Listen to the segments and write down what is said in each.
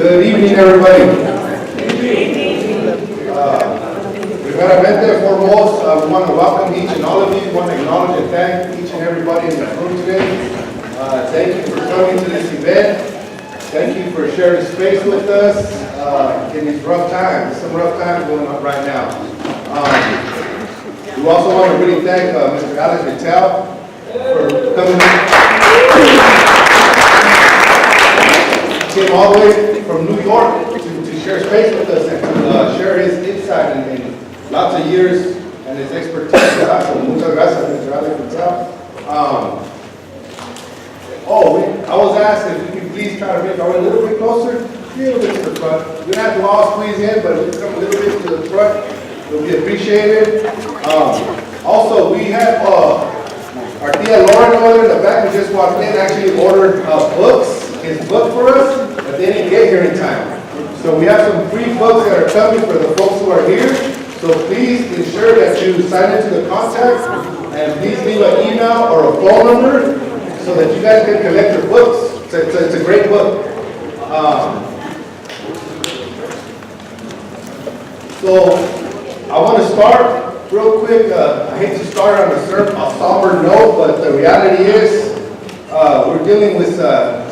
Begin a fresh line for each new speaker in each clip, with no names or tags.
Good evening, everybody. Primeramente, foremost, we want to welcome each and all of you. We want to acknowledge and thank each and everybody in this room today. Thank you for coming to this event. Thank you for sharing space with us in these rough times. Some rough times going on right now. We also want to really thank Mr. Alex Vitale for coming came all the way from New York to share space with us and to share his insight and lots of years and his expertise. So muchas gracias, Mr. Alex Vitale. I was asked if we could please try to make our way a little bit closer, a little bit to the front. We don't have to all squeeze in, but if we come a little bit to the front, it'll be appreciated. Also, we have our Tia Lauren over in the back who just walked in, actually ordered his book for us, but they didn't get here in time. So we have some free books that are coming for the folks who are here. So please ensure that you sign into the contact and please leave an email or a phone number so that you guys can collect your books. It's a great book. So I want to start real quick. I hate to start on a somber note, but the reality is we're dealing with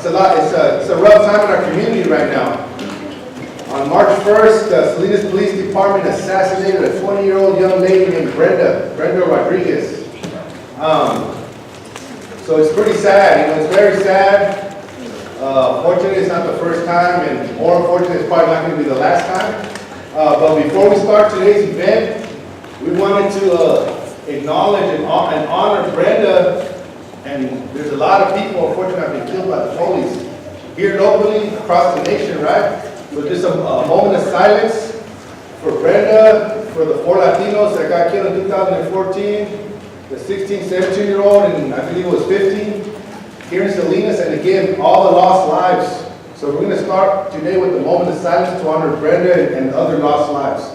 it's a rough time in our community right now. On March 1st, the Salinas Police Department assassinated a 20-year-old young lady named Brenda Rodriguez. So it's pretty sad, it's very sad. Fortunately, it's not the first time, and more unfortunately, it's probably not going to be the last time. But before we start today's event, we wanted to acknowledge and honor Brenda. And there's a lot of people, unfortunately, have been killed by the police here locally, across the nation, right? So just a moment of silence for Brenda, for the 4 Latinos that got killed in 2014, the 16, 17-year-old, and I believe it was 15, here in Salinas, and again, all the lost lives. So we're going to start today with a moment of silence to honor Brenda and other lost lives.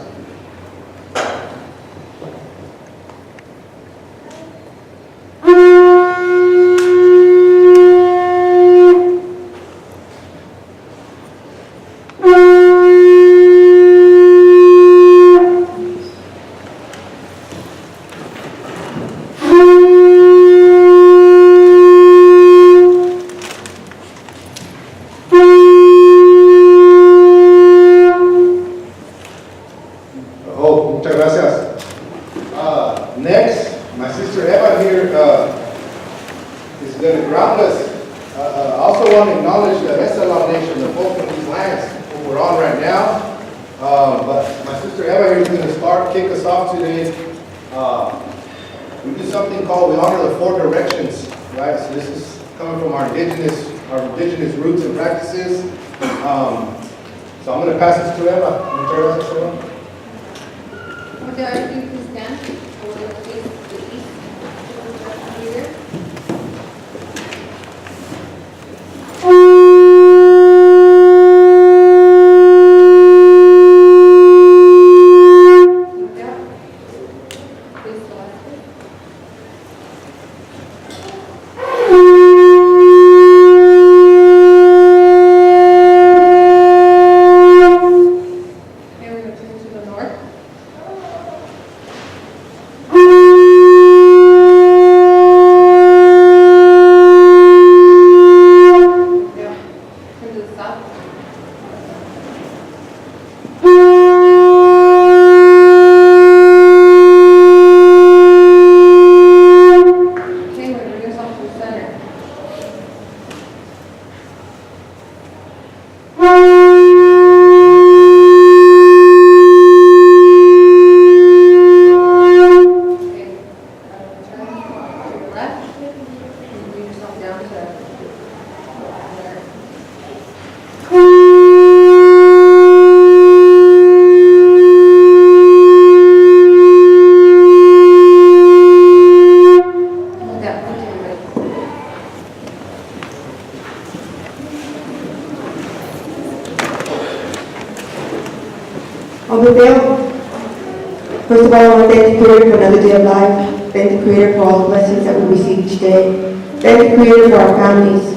First of all, I want to thank the Creator for another day of life. Thank the Creator for all the blessings that we receive each day. Thank the Creator for our families,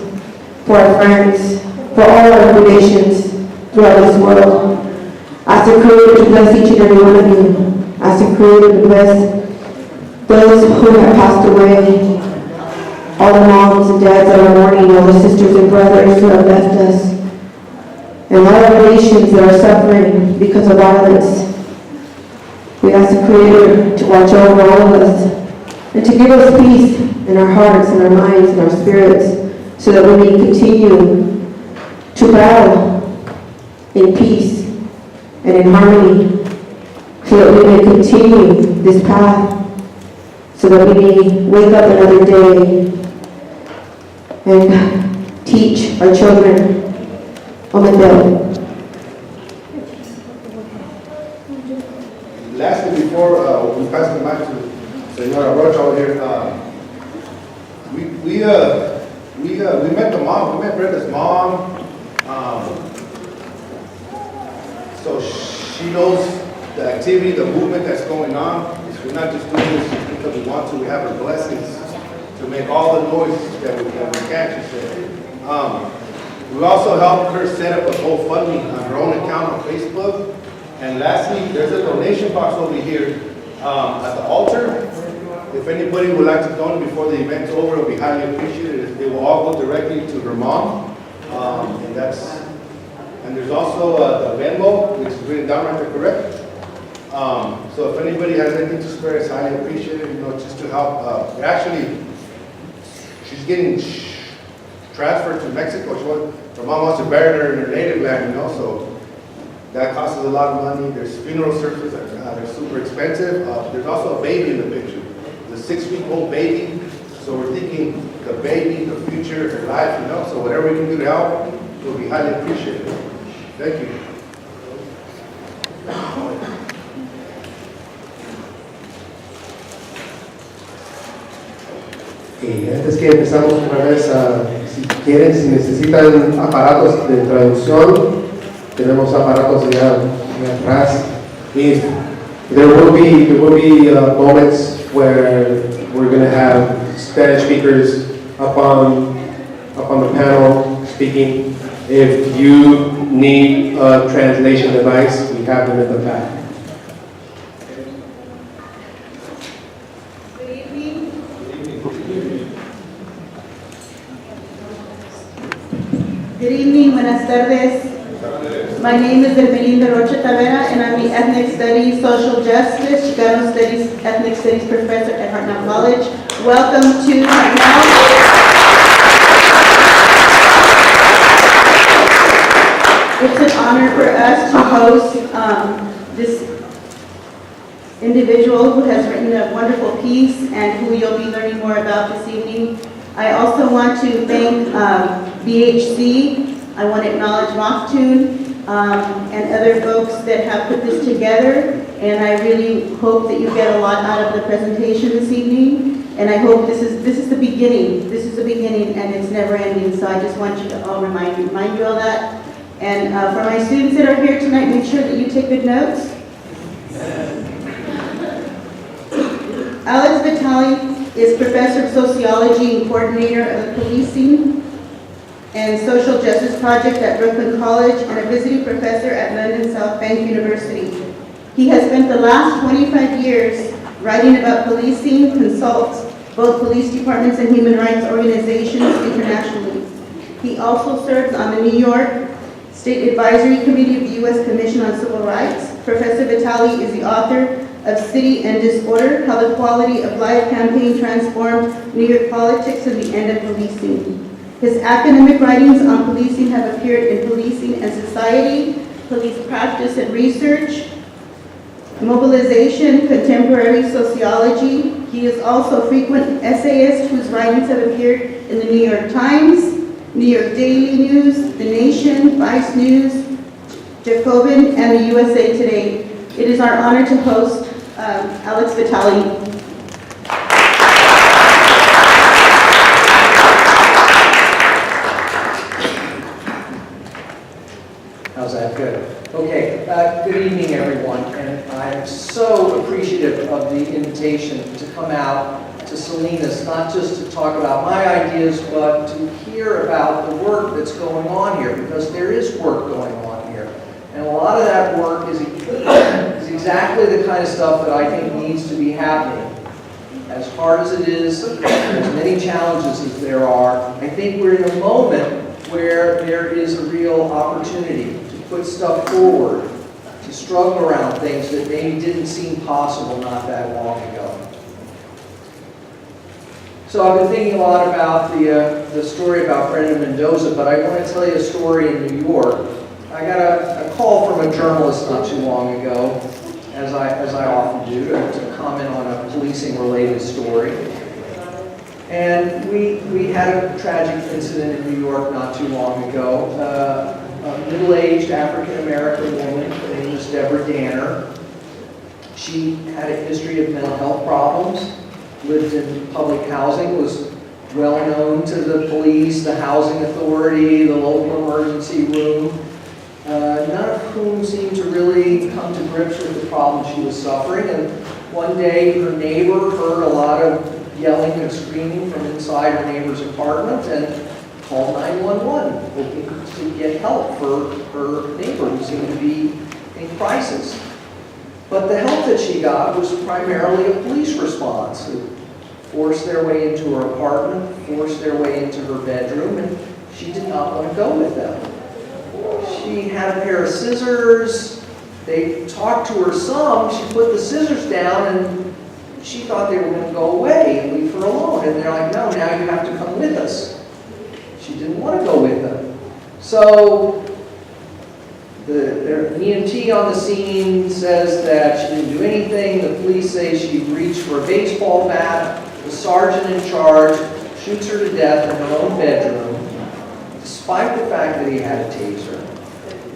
for our friends, for all our obligations, throughout this world. Ask the Creator to bless each and every one of you. Ask the Creator to bless those who have passed away, all the moms and dads that are mourning, all the sisters and brothers who have left us, and all the nations that are suffering because of violence. We ask the Creator to watch over all of us and to give us peace in our hearts and our minds and our spirits so that we may continue to battle in peace and in harmony, so that we may continue this path, so that we may wake up another day and teach our children on the day.
Lastly, before we pass the mic to Senora Rocha over here, we met the mom. We met Brenda's mom. So she knows the activity, the movement that's going on. We're not just doing this just because we want to. We have her blessings to make all the noise that we can, she said. We also helped her set up a GoFundMe on her own account on Facebook. And lastly, there's a donation box over here at the altar. If anybody would like to donate before the event's over, it will be highly appreciated. It will all go directly to her mom. And there's also the Venmo, which is written down right there, correct? So if anybody has anything to spare, it's highly appreciated, just to help. She's getting transferred to Mexico. Her mom wants to bury her in her native land, so that costs us a lot of money. There's funeral services that they're super expensive. There's also a baby in the picture, the 6-week-old baby. So we're thinking the baby, the future, her life, so whatever we can do to help will be highly appreciated. Thank you.
Antes que empezamos otra vez, si necesitan aparatos de traducción, tenemos aparatos allá atrás. If there will be moments where we're going to have Spanish speakers up on the panel speaking. If you need a translation device, we have them in the back.
Good evening. Good evening, buenas tardes. My name is Ermelinda Rocha Tavera, and I'm the Ethnic Studies, Social Justice, Chicano Studies, Ethnic Studies Professor at Hartnell College. Welcome to Hartnell. It's an honor for us to host this individual who has written a wonderful piece and who you'll be learning more about this evening. I also want to thank BHC. I want to acknowledge Moftune and other folks that have put this together, and I really hope that you get a lot out of the presentation this evening. And I hope this is the beginning. This is the beginning, and it's never ending. So I just want you to all remind you all that. And for my students that are here tonight, make sure that you take good notes. Alex Vitale is Professor of Sociology and Coordinator of the Policing and Social Justice Project at Brooklyn College and a visiting professor at London South Bank University. He has spent the last 25 years writing about policing, consults both police departments and human rights organizations internationally. He also serves on the New York State Advisory Committee of the U.S. Commission on Civil Rights. Professor Vitale is the author of City and Disorder, How the Quality of Life campaign transformed New York politics and the end of policing. His academic writings on policing have appeared in Policing and Society, Police Practice and Research, Mobilization, Contemporary Sociology. He is also a frequent essayist whose writings have appeared in the New York Times, New York Daily News, The Nation, Vice News, Jacobin, and the USA Today. It is our honor to host Alex Vitale.
How's that? Good. Okay, good evening, everyone. And I'm so appreciative of the invitation to come out to Salinas, not just to talk about my ideas, but to hear about the work that's going on here, because there is work going on here. And a lot of that work is exactly the kind of stuff that I think needs to be happening. As hard as it is, as many challenges as there are, I think we're in a moment where there is a real opportunity to put stuff forward, to struggle around things that maybe didn't seem possible not that long ago. So I've been thinking a lot about the story about Brenda Mendoza, but I want to tell you a story in New York. I got a call from a journalist not too long ago, as I often do, to comment on a policing-related story. And we had a tragic incident in New York not too long ago. A middle-aged African-American woman, her name was Deborah Tanner. She had a history of mental health problems, lived in public housing, was well known to the police, the housing authority, the local emergency room, none of whom seemed to really come to grips with the problem she was suffering. And one day her neighbor heard a lot of yelling and screaming from inside her neighbor's apartment and called 911, hoping to get help for her neighbor who seemed to be in crisis. But the help that she got was primarily a police response who forced their way into her apartment, forced their way into her bedroom, and she did not want to go with them. She had a pair of scissors. They talked to her some. She put the scissors down, and she thought they were going to go away and leave her alone. And they're like, no, now you have to come with us. She didn't want to go with them. So the EMT on the scene says that she didn't do anything. The police say she reached for a baseball bat. The sergeant in charge shoots her to death in her own bedroom, despite the fact that he had a taser,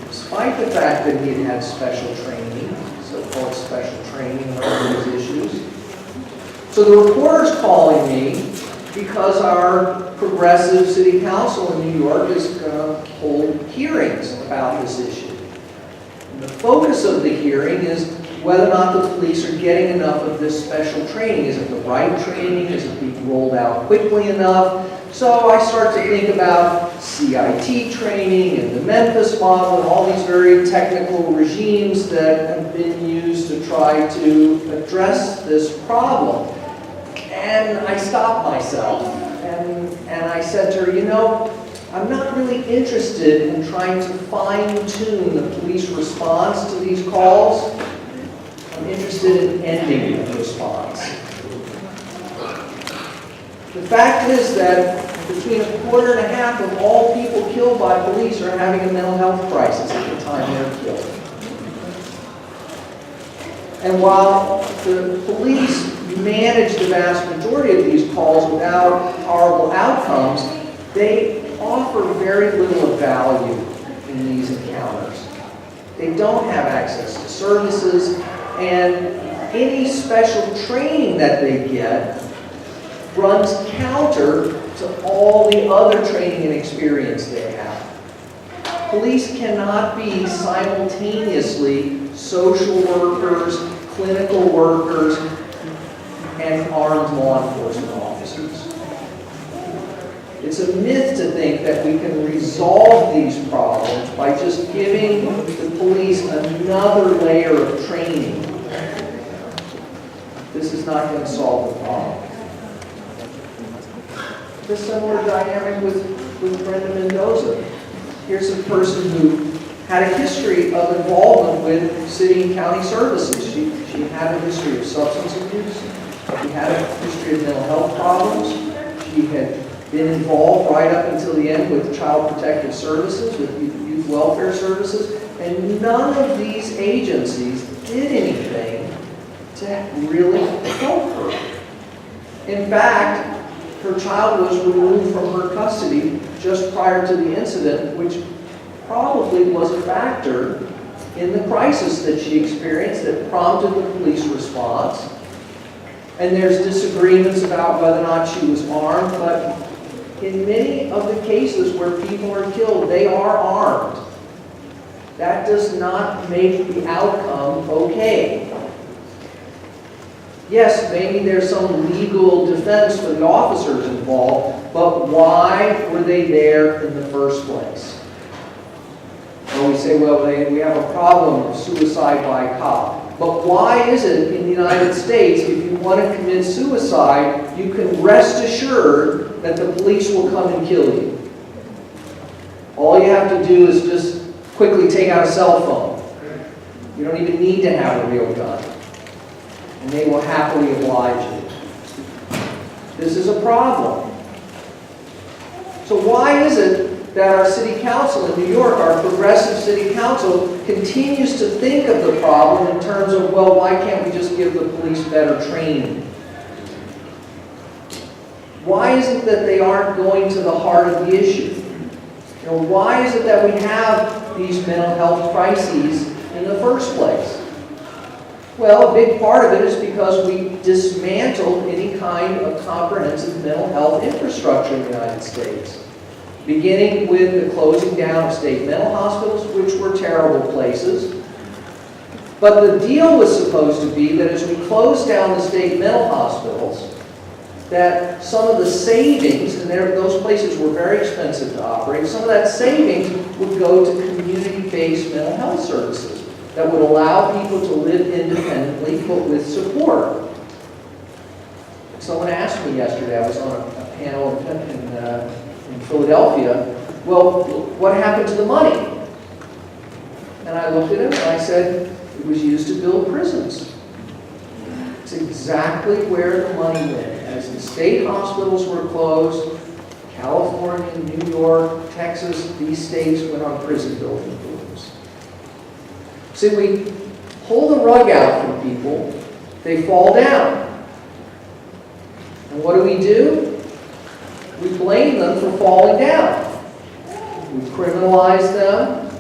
despite the fact that he had had special training, so-called special training around these issues. So the reporter's calling me because our progressive city council in New York is going to hold hearings about this issue. And the focus of the hearing is whether or not the police are getting enough of this special training. Is it the right training? Is it being rolled out quickly enough? So I start to think about CIT training and the Memphis model and all these very technical regimes that have been used to try to address this problem. And I stopped myself and I said to her, you know, I'm not really interested in trying to fine-tune the police response to these calls. I'm interested in ending the response. The fact is that between 1.25% of all people killed by police are having a mental health crisis at the time they're killed. And while the police manage the vast majority of these calls without horrible outcomes, they offer very little of value in these encounters. They don't have access to services, and any special training that they get runs counter to all the other training and experience they have. Police cannot be simultaneously social workers, clinical workers, and armed law enforcement officers. It's a myth to think that we can resolve these problems by just giving the police another layer of training. This is not going to solve the problem. The similar dynamic with Brenda Mendoza. Here's a person who had a history of involvement with city and county services. She had a history of substance abuse. She had a history of mental health problems. She had been involved right up until the end with Child Protective Services, with youth welfare services, and none of these agencies did anything to really help her. In fact, her child was removed from her custody just prior to the incident, which probably was a factor in the crisis that she experienced that prompted the police response. And there's disagreements about whether or not she was armed, but in many of the cases where people are killed, they are armed. That does not make the outcome okay. Yes, maybe there's some legal defense for the officers involved, but why were they there in the first place? Or we say, well, we have a problem of suicide by cop. But why is it in the United States, if you want to commit suicide, you can rest assured that the police will come and kill you? All you have to do is just quickly take out a cell phone. You don't even need to have a real gun. And they will happily oblige you. This is a problem. So why is it that our city council in New York, our progressive city council, continues to think of the problem in terms of, well, why can't we just give the police better training? Why is it that they aren't going to the heart of the issue? You know, why is it that we have these mental health crises in the first place? Well, a big part of it is because we dismantled any kind of comprehensive mental health infrastructure in the United States. Beginning with the closing down of state mental hospitals, which were terrible places. But the deal was supposed to be that as we closed down the state mental hospitals, that some of the savings, and those places were very expensive to operate, some of that savings would go to community-based mental health services that would allow people to live independently but with support. Someone asked me yesterday, I was on a panel in Philadelphia, well, what happened to the money? And I looked at him and I said, it was used to build prisons. It's exactly where the money went. As the state hospitals were closed, California, New York, Texas, these states went on prison building booms. See, we pull the rug out from people, they fall down. And what do? We blame them for falling down. We criminalize them.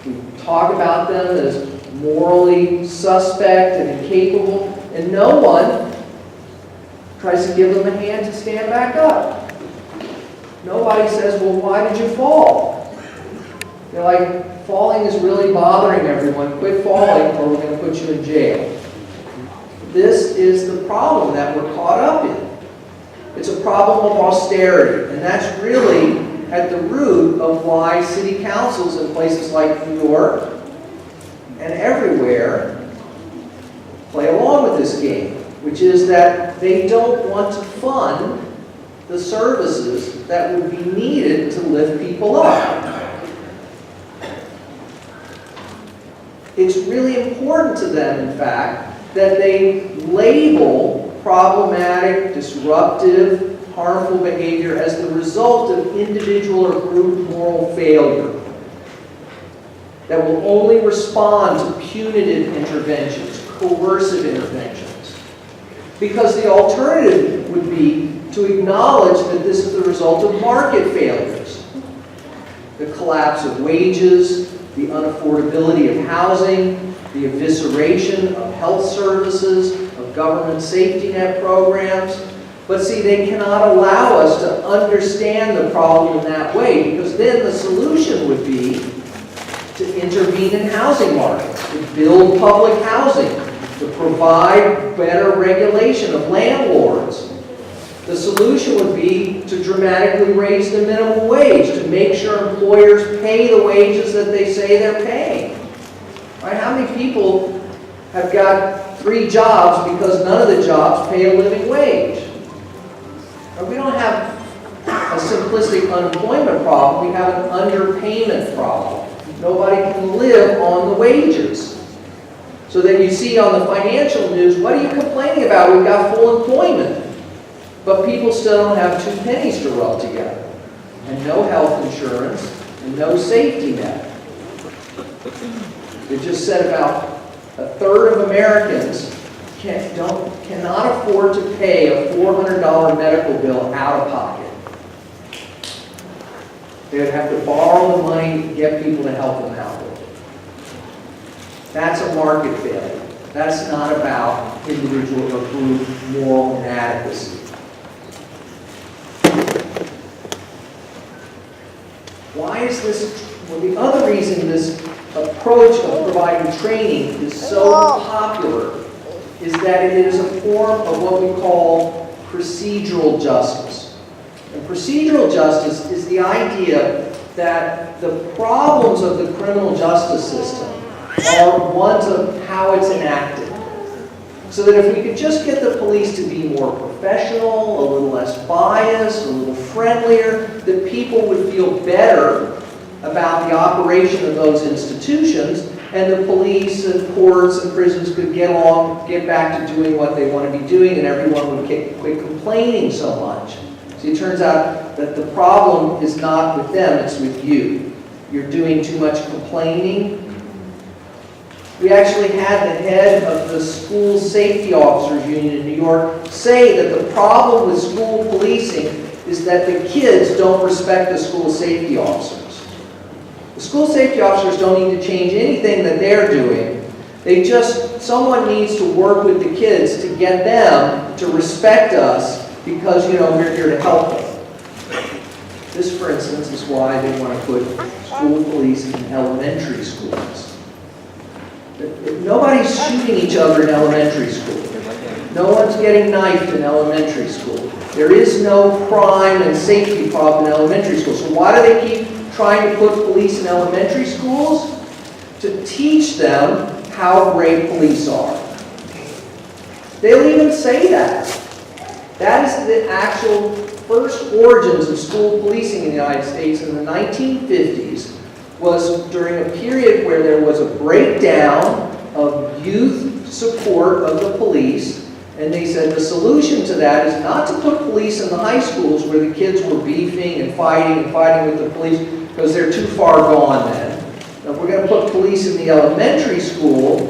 We talk about them as morally suspect and incapable, and no one tries to give them a hand to stand back up. Nobody says, well, why did you fall? They're like, falling is really bothering everyone. Quit falling or we're going to put you in jail. This is the problem that we're caught up in. It's a problem of austerity, and that's really at the root of why city councils in places like New York and everywhere play along with this game, which is that they don't want to fund the services that would be needed to lift people up. It's really important to them, in fact, that they label problematic, disruptive, harmful behavior as the result of individual or group moral failure that will only respond to punitive interventions, coercive interventions. Because the alternative would be to acknowledge that this is the result of market failures. The collapse of wages, the unaffordability of housing, the evisceration of health services, of government safety net programs. But see, they cannot allow us to understand the problem in that way, because then the solution would be to intervene in housing markets, to build public housing, to provide better regulation of landlords. The solution would be to dramatically raise the minimum wage, to make sure employers pay the wages that they say they're paying. Right? How many people have got 3 jobs because none of the jobs pay a living wage? We don't have a simplistic unemployment problem, we have an underpayment problem. Nobody can live on the wages. So that you see on the financial news, what are you complaining about? We've got full employment. But people still don't have 2 pennies to rub together. And no health insurance, and no safety net. It just said about 1/3 of Americans cannot afford to pay a $400 medical bill out of pocket. They would have to borrow the money to get people to help them out with it. That's a market failure. That's not about individual or group moral inadequacy. Why is this? Well, the other reason this approach of providing training is so popular is that it is a form of what we call procedural justice. And procedural justice is the idea that the problems of the criminal justice system are ones of how it's enacted. So that if we could just get the police to be more professional, a little less biased, a little friendlier, that people would feel better about the operation of those institutions, and the police and courts and prisons could get back to doing what they want to be doing, and everyone would quit complaining so much. See, it turns out that the problem is not with them, it's with you. You're doing too much complaining. We actually had the head of the School Safety Officers Union in New York say that the problem with school policing is that the kids don't respect the school safety officers. The school safety officers don't need to change anything that they're doing. Someone needs to work with the kids to get them to respect us because, we're here to help them. This, for instance, is why they want to put school police in elementary schools. Nobody's shooting each other in elementary school. No one's getting knifed in elementary school. There is no crime and safety problem in elementary school. So why do they keep trying to put police in elementary schools? To teach them how great police are. They'll even say that. That is the actual first origins of school policing in the United States in the 1950s. Was during a period where there was a breakdown of youth support of the police, and they said the solution to that is not to put police in the high schools where the kids were beefing and fighting with the police because they're too far gone then. Now we're going to put police in the elementary school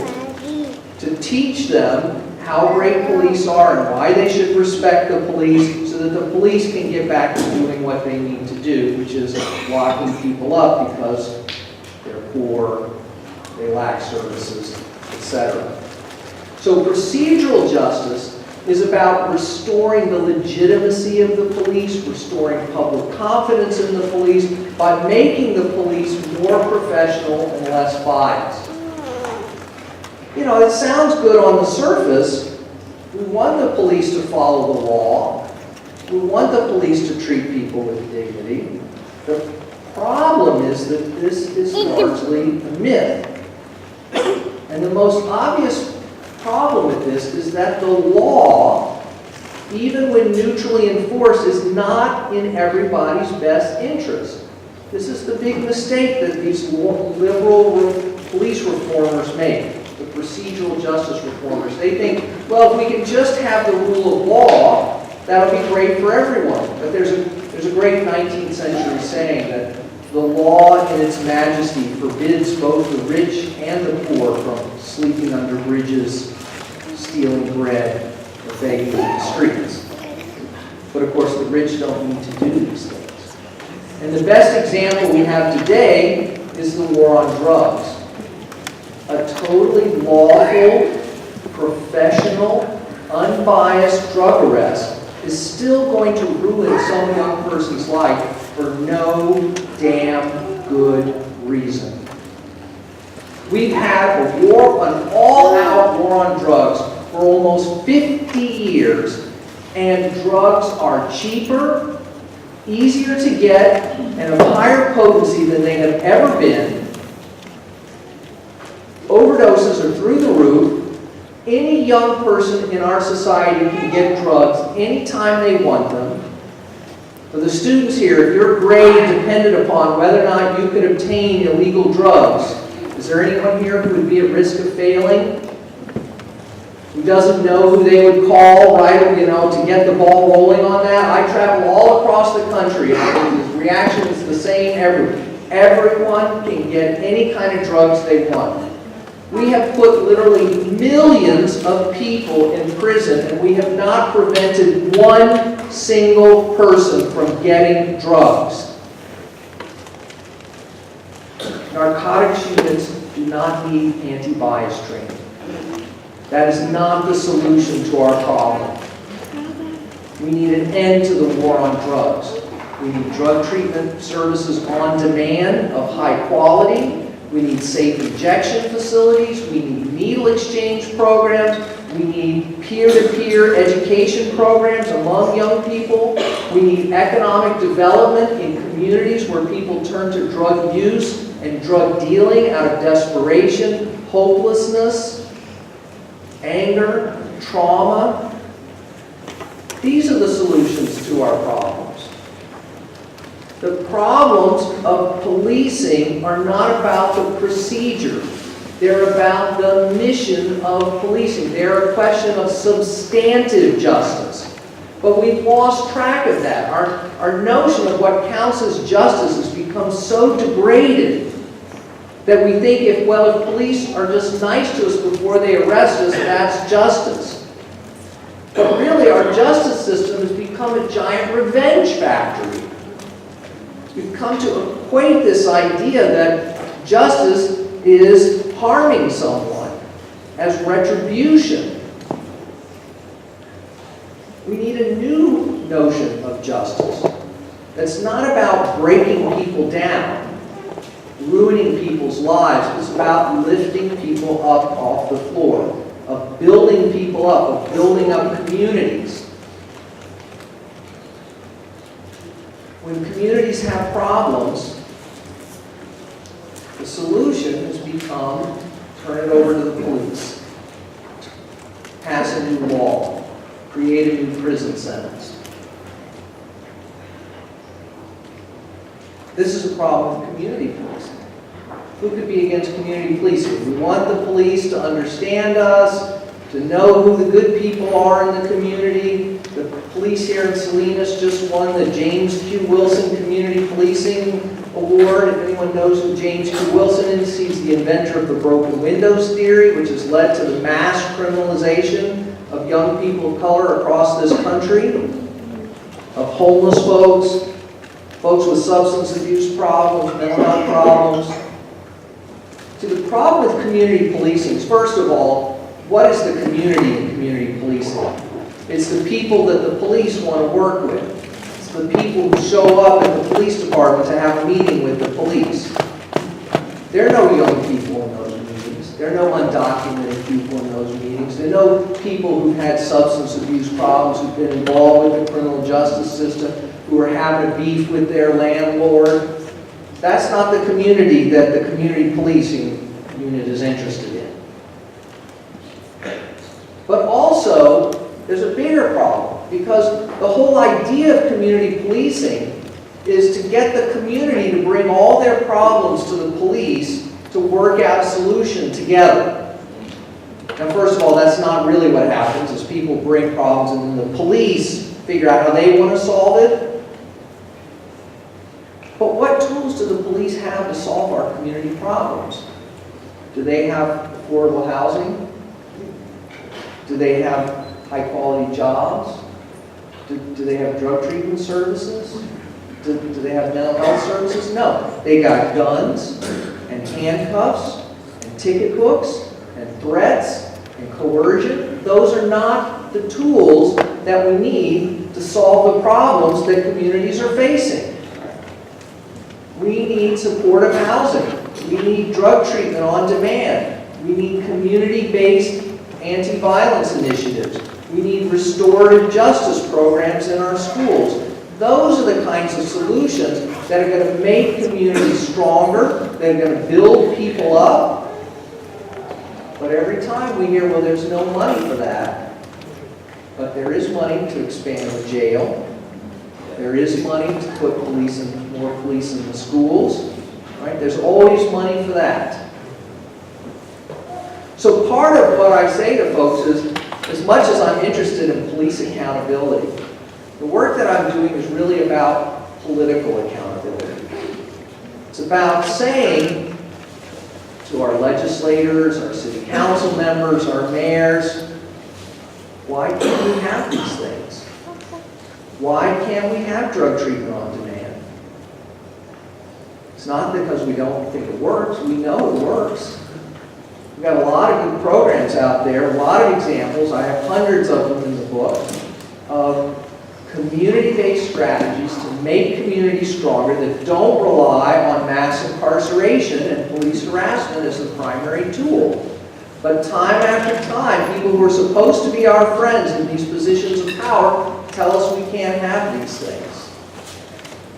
to teach them how great police are and why they should respect the police so that the police can get back to doing what they need to do, which is locking people up because they're poor, they lack services, etc. So procedural justice is about restoring the legitimacy of the police, restoring public confidence in the police by making the police more professional and less biased. It sounds good on the surface. We want the police to follow the law. We want the police to treat people with dignity. The problem is that this is largely a myth. And the most obvious problem with this is that the law, even when neutrally enforced, is not in everybody's best interest. This is the big mistake that these liberal police reformers make. The procedural justice reformers. They think, well, if we can just have the rule of law, that'll be great for everyone. But there's a great 19th century saying that the law in its majesty forbids both the rich and the poor from sleeping under bridges, stealing bread, or begging in the streets. But of course, the rich don't need to do these things. And the best example we have today is the war on drugs. A totally lawful, professional, unbiased drug arrest is still going to ruin some young person's life for no damn good reason. We've had a war, an all-out war on drugs for almost 50 years, and drugs are cheaper, easier to get, and of higher potency than they have ever been. Overdoses are through the roof. Any young person in our society can get drugs anytime they want them. For the students here, if your grade depended upon whether or not you could obtain illegal drugs, is there anyone here who would be at risk of failing? Who doesn't know who they would call, right, to get the ball rolling on that? I travel all across the country, and the reaction is the same everywhere. Everyone can get any kind of drugs they want. We have put literally millions of people in prison, and we have not prevented one single person from getting drugs. Narcotics units do not need anti-bias training. That is not the solution to our problem. We need an end to the war on drugs. We need drug treatment services on demand of high quality. We need safe injection facilities. We need needle exchange programs. We need peer-to-peer education programs among young people. We need economic development in communities where people turn to drug use and drug dealing out of desperation, hopelessness, anger, trauma. These are the solutions to our problems. The problems of policing are not about the procedure. They're about the mission of policing. They're a question of substantive justice. But we've lost track of that. Our notion of what counts as justice has become so degraded that we think if police are just nice to us before they arrest us, that's justice. But really, our justice system has become a giant revenge factory. We've come to equate this idea that justice is harming someone as retribution. We need a new notion of justice that's not about breaking people down, ruining people's lives. It's about lifting people up off the floor, of building people up, of building up communities. When communities have problems, the solution has become turn it over to the police, pass a new law, create a new prison sentence. This is a problem with community policing. Who could be against community policing? We want the police to understand us, to know who the good people are in the community. The police here in Salinas just won the James Q. Wilson Community Policing Award. If anyone knows who James Q. Wilson is, he's the inventor of the broken windows theory, which has led to the mass criminalization of young people of color across this country, of homeless folks, folks with substance abuse problems, mental health problems. See, the problem with community policing is, first of all, what is the community in community policing? It's the people that the police want to work with. It's the people who show up at the police department to have a meeting with the police. There are no young people in those meetings. There are no undocumented people in those meetings. There are no people who've had substance abuse problems, who've been involved with the criminal justice system, who are having a beef with their landlord. That's not the community that the community policing unit is interested in. But also, there's a bigger problem, because the whole idea of community policing is to get the community to bring all their problems to the police to work out a solution together. Now, first of all, that's not really what happens, is people bring problems and then the police figure out how they want to solve it. But what tools do the police have to solve our community problems? Do they have affordable housing? Do they have high-quality jobs? Do they have drug treatment services? Do they have mental health services? No. They got guns and handcuffs and ticket books and threats and coercion. Those are not the tools that we need to solve the problems that communities are facing. We need supportive housing. We need drug treatment on demand. We need community-based anti-violence initiatives. We need restorative justice programs in our schools. Those are the kinds of solutions that are going to make communities stronger, that are going to build people up. But every time we hear, well, there's no money for that. But there is money to expand the jail. There is money to put more police in the schools. Right? There's always money for that. So part of what I say to folks is, as much as I'm interested in police accountability, the work that I'm doing is really about political accountability. It's about saying to our legislators, our city council members, our mayors, why can't we have these things? Why can't we have drug treatment on demand? It's not because we don't think it works. We know it works. We've got a lot of good programs out there, a lot of examples. I have hundreds of them in the book of community-based strategies to make communities stronger that don't rely on mass incarceration and police harassment as the primary tool. But time after time, people who are supposed to be our friends in these positions of power tell us we can't have these things.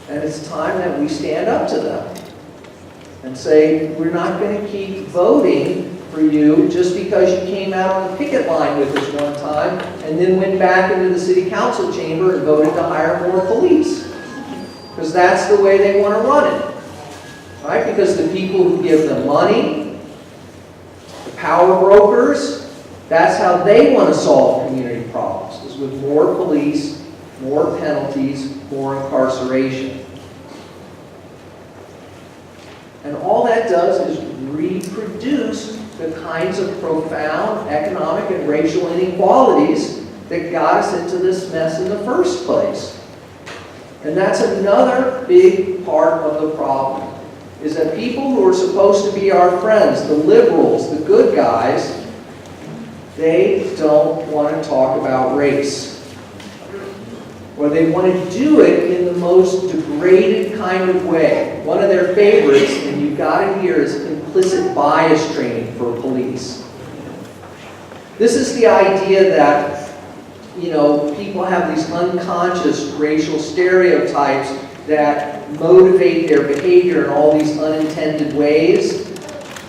And it's time that we stand up to them and say, we're not going to keep voting for you just because you came out on the picket line with us one time and then went back into the city council chamber and voted to hire more police. Because that's the way they want to run it. Right? Because the people who give them money, the power brokers, that's how they want to solve community problems, is with more police, more penalties, more incarceration. And all that does is reproduce the kinds of profound economic and racial inequalities that got us into this mess in the first place. And that's another big part of the problem, is that people who are supposed to be our friends, the liberals, the good guys, they don't want to talk about race. Or they want to do it in the most degraded kind of way. One of their favorites, and you've got it here, is implicit bias training for police. This is the idea that, people have these unconscious racial stereotypes that motivate their behavior in all these unintended ways.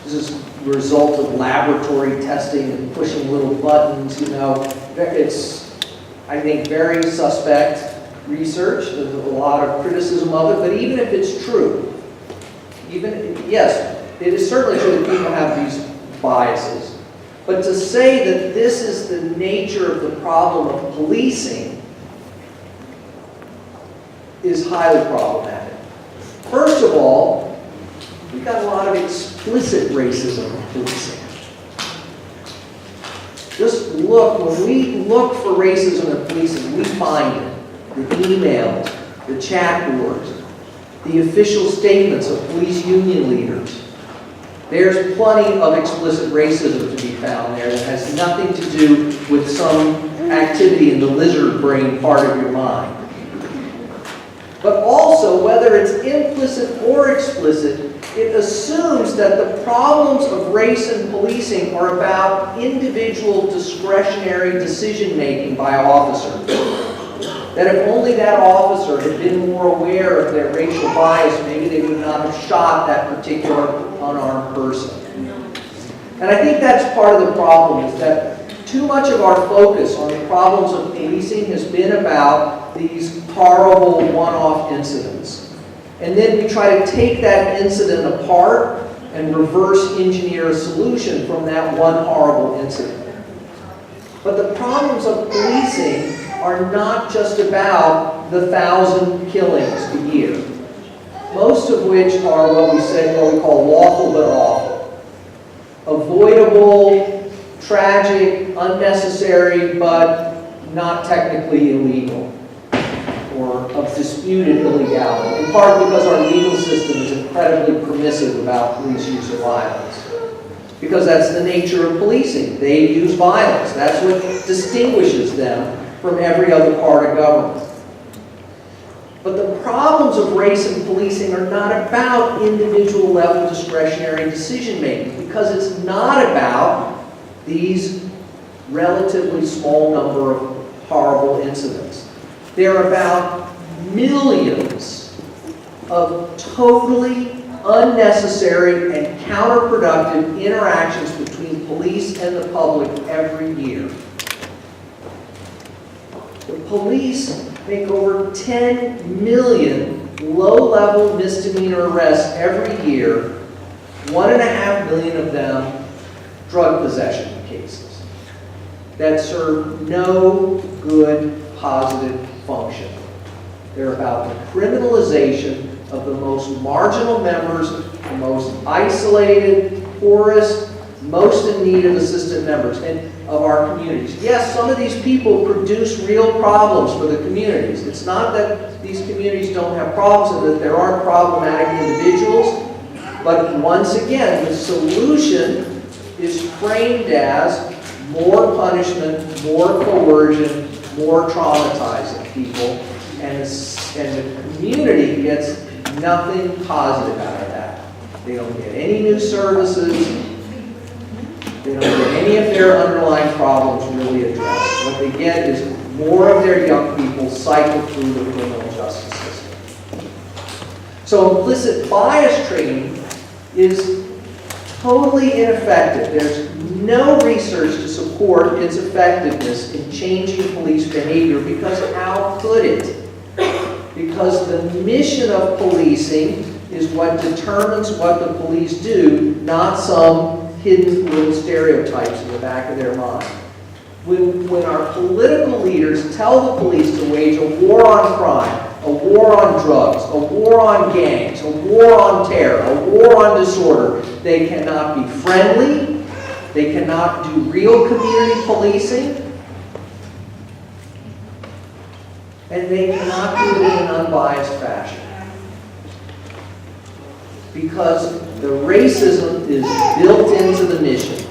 This is the result of laboratory testing and pushing little buttons, It's, I think, very suspect research. There's a lot of criticism of it, but even if it's true, yes, it is certainly true that people have these biases. But to say that this is the nature of the problem of policing is highly problematic. First of all, we've got a lot of explicit racism in policing. Just look, when we look for racism in policing, we find it. The emails, the chat boards, the official statements of police union leaders. There's plenty of explicit racism to be found there that has nothing to do with some activity in the lizard brain part of your mind. But also, whether it's implicit or explicit, it assumes that the problems of race and policing are about individual discretionary decision-making by officers. That if only that officer had been more aware of their racial bias, maybe they would not have shot that particular unarmed person. And I think that's part of the problem, is that too much of our focus on the problems of policing has been about these horrible one-off incidents. And then we try to take that incident apart and reverse engineer a solution from that one horrible incident. But the problems of policing are not just about the 1,000 killings a year, most of which are what we call lawful but awful. Avoidable, tragic, unnecessary, but not technically illegal, or of disputed illegality, in part because our legal system is incredibly permissive about police use of violence. Because that's the nature of policing. They use violence. That's what distinguishes them from every other part of government. But the problems of race and policing are not about individual level discretionary decision making, because it's not about these relatively small number of horrible incidents. They're about millions of totally unnecessary and counterproductive interactions between police and the public every year. The police make over 10 million low-level misdemeanor arrests every year, 1.5 million of them drug possession cases that serve no good positive function. They're about the criminalization of the most marginal members, the most isolated, poorest, most in need of assistant members and of our communities. Yes, some of these people produce real problems for the communities. It's not that these communities don't have problems and that there aren't problematic individuals, but once again, the solution is framed as more punishment, more coercion, more traumatizing people, and the community gets nothing positive out of that. They don't get any new services. They don't get any of their underlying problems really addressed. What they get is more of their young people people cycle through the criminal justice system. So implicit bias training is totally ineffective. There's no research to support its effectiveness in changing police behavior because how could it? Because the mission of policing is what determines what the police do, not some hidden little stereotypes in the back of their mind. When our political leaders tell the police to wage a war on crime, a war on drugs, a war on gangs, a war on terror, a war on disorder, they cannot be friendly, they cannot do real community policing, and they cannot do it in an unbiased fashion. Because the racism is built into the mission.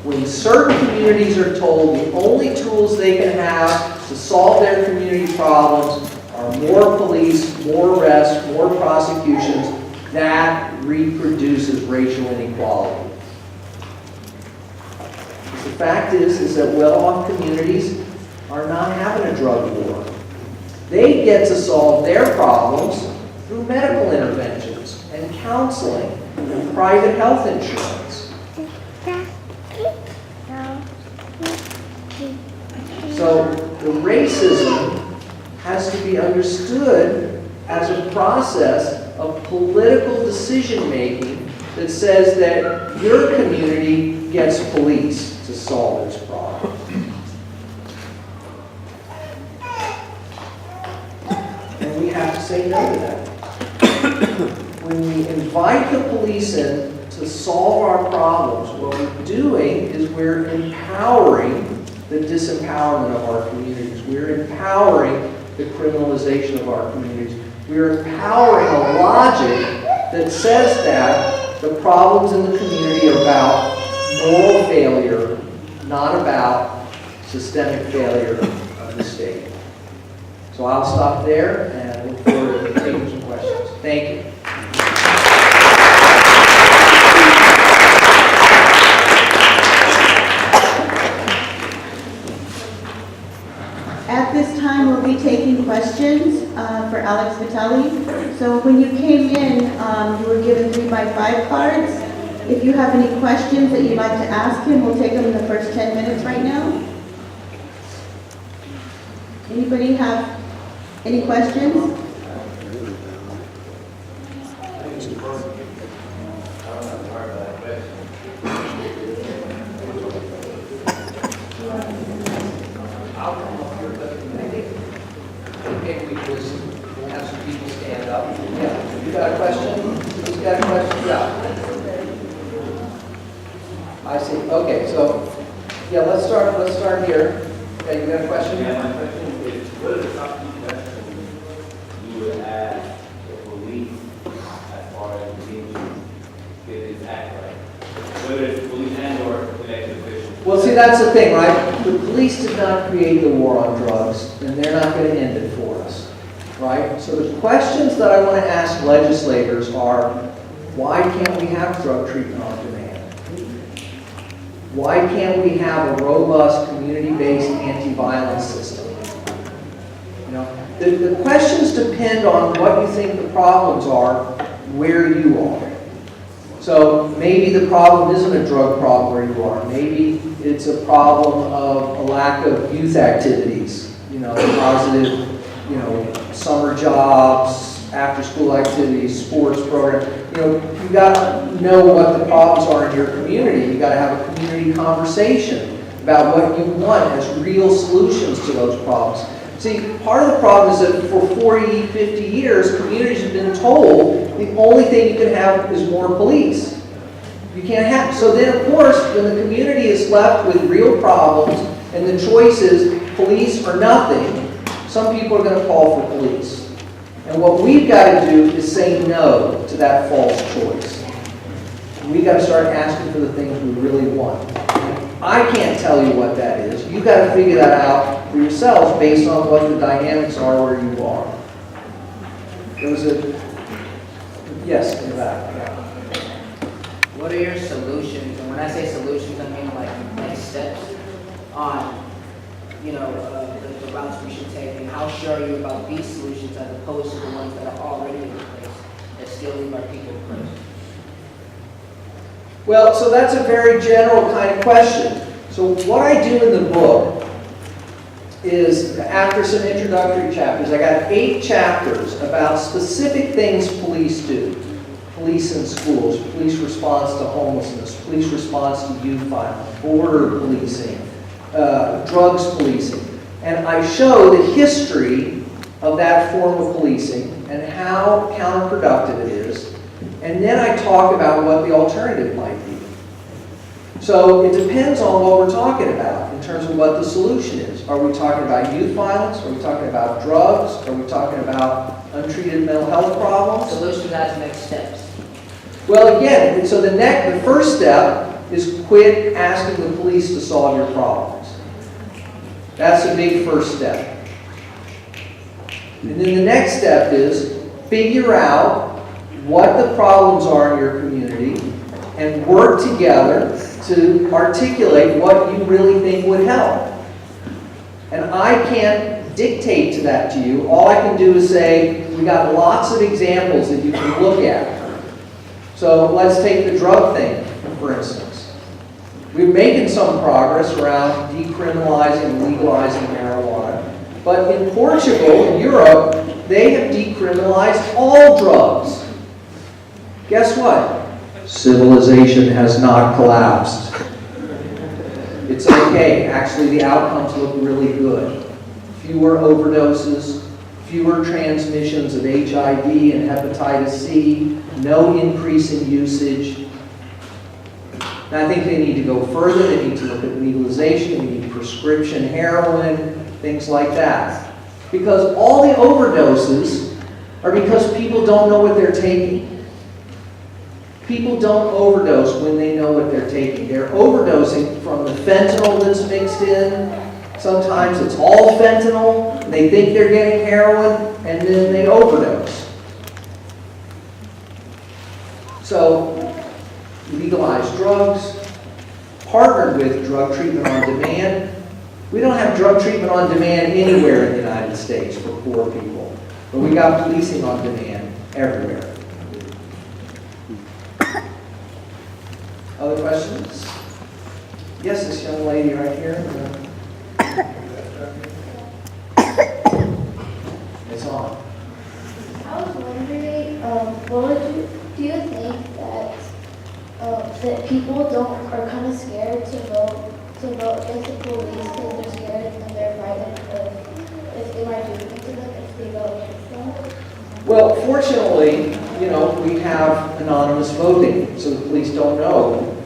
When certain communities are told the only tools they can have to solve their community problems are more police, more arrests, more prosecutions, that reproduces racial inequality. The fact is that well-off communities are not having a drug war. They get to solve their problems through medical interventions and counseling and private health insurance. So the racism has to be understood as a process of political decision-making that says that your community gets police to solve its problem. And we have to say no to that. When we invite the police in to solve our problems, what we're doing is we're empowering the disempowerment of our communities. We're empowering the criminalization of our communities. We're empowering a logic that says that the problems in the community are about moral failure, not about systemic failure of the state. So I'll stop there and look forward to taking some questions. Thank you.
At this time, we'll be taking questions for Alex Vitale. So when you came in, you were given 3x5 cards. If you have any questions that you'd like to ask him, we'll take them in the first 10 minutes right now. Anybody have any questions?
You got a question? Who's got a question? Yeah. I see. Okay, so yeah, let's start here. Yeah, you got a question?
Yeah, my question is, what are the top two questions you would ask the police as far as being to get this act right? Whether it's police and or elected officials.
Well, see, that's the thing, right? The police did not create the war on drugs, and they're not going to end it for us. Right? So the questions that I want to ask legislators are, why can't we have drug treatment on demand? Why can't we have a robust community-based anti-violence system? You know, the questions depend on what you think the problems are, where you are. So maybe the problem isn't a drug problem where you are. Maybe it's a problem of a lack of youth activities, you know, positive, you know, summer jobs, after-school activities, sports programs. You know, you got to know what the problems are in your community. You got to have a community conversation about what you want as real solutions to those problems. See, part of the problem is that for 40, 50 years, communities have been told the only thing you can have is more police. You can't have. So then, of course, when the community is left with real problems and the choice is police or nothing, some people are going to call for police. And what we've got to do is say no to that false choice. We've got to start asking for the things we really want. I can't tell you what that is. You've got to figure that out for yourselves based on what the dynamics are where you are. There was a... Yes, in the back. Yeah.
What are your solutions? And when I say solutions, I mean like next steps on, you know, the routes we should take, and how sure are you about these solutions as opposed to the ones that are already in place that still leave our people first?
Well, so that's a very general kind of question. So what I do in the book is, after some introductory chapters, I got 8 chapters about specific things police do. Police in schools, police response to homelessness, police response to youth violence, border policing, drugs policing. And I show the history of that form of policing and how counterproductive it is. And then I talk about what the alternative might be. So it depends on what we're talking about in terms of what the solution is. Are we talking about youth violence? Are we talking about drugs? Are we talking about untreated mental health problems?
Solutions as next steps.
Well, again, so the first step is quit asking the police to solve your problems. That's a big first step. And then the next step is figure out what the problems are in your community and work together to articulate what you really think would help. And I can't dictate to that to you. All I can do is say, we got lots of examples that you can look at. So let's take the drug thing, for instance. We're making some progress around decriminalizing and legalizing marijuana. But in Portugal, in Europe, they have decriminalized all drugs. Guess what? Civilization has not collapsed. It's okay. Actually, the outcomes look really good. Fewer overdoses, fewer transmissions of HIV and hepatitis C, no increase in usage. And I think they need to go further. They need to look at legalization. We need prescription heroin, things like that. Because all the overdoses are because people don't know what they're taking. People don't overdose when they know what they're taking. They're overdosing from the fentanyl that's mixed in. Sometimes it's all fentanyl. They think they're getting heroin, and then they overdose. So, legalize drugs, partnered with drug treatment on demand. We don't have drug treatment on demand anywhere in the United States for poor people, but we got policing on demand everywhere. Other questions? Yes, this young lady right here. It's on.
I was wondering, do you think that people are kind of scared to vote against the police because they're scared and they're frightened if they might do something to them if they vote against them?
Well, fortunately, we have anonymous voting, so the police don't know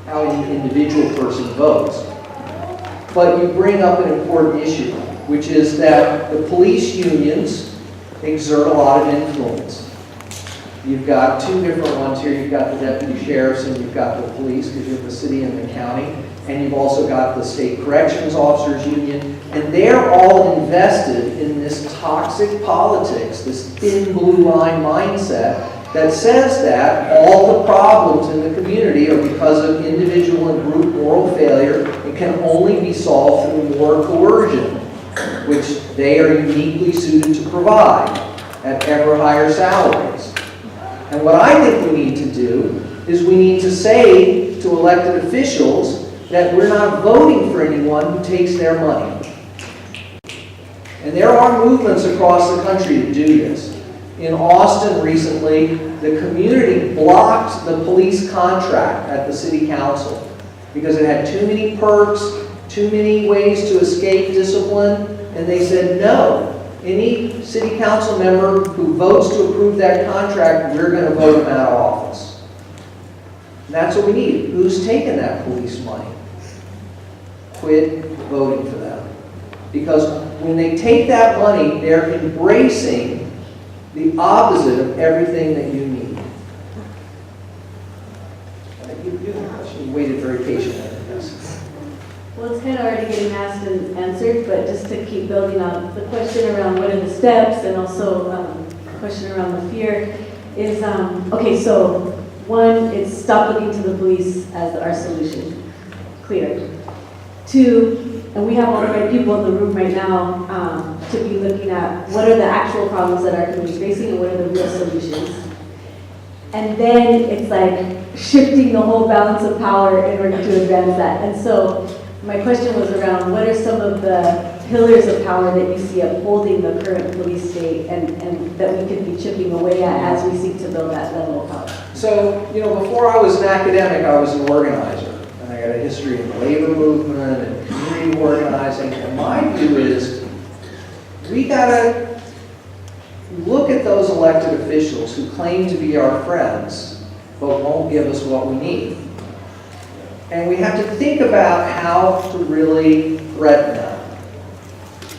how an individual person votes. But you bring up an important issue, which is that the police unions exert a lot of influence. You've got 2 different ones here. You've got the deputy sheriffs and you've got the police, because you have the city and the county. And you've also got the state corrections officers union. And they're all invested in this toxic politics, this thin blue line mindset that says that all the problems in the community are because of individual and group moral failure and can only be solved through more coercion, which they are uniquely suited to provide at ever higher salaries. And what I think we need to do is we need to say to elected officials that we're not voting for anyone who takes their money. And there are movements across the country to do this. In Austin recently, the community blocked the police contract at the city council because it had too many perks, too many ways to escape discipline, and they said no. Any city council member who votes to approve that contract, we're going to vote them out of office. And that's what we need. Who's taking that police money? Quit voting for them. Because when they take that money, they're embracing the opposite of everything that you need. You waited very patiently, I guess.
Well, it's kind of already getting asked and answered, but just to keep building on the question around what are the steps, and also the question around the fear is, okay, so 1, it's stop looking to the police as our solution. Clear. 2, and we have all the right people in the room right now to be looking at what are the actual problems that our community is facing and what are the real solutions. And then it's like shifting the whole balance of power in order to advance that. And so my question was around what are some of the pillars of power that you see upholding the current police state and that we could be chipping away at as we seek to build that level of power?
So, you know, before I was an academic, I was an organizer. And I got a history in the labor movement and community organizing. And my view is we gotta look at those elected officials who claim to be our friends, but won't give us what we need. And we have to think about how to really threaten them.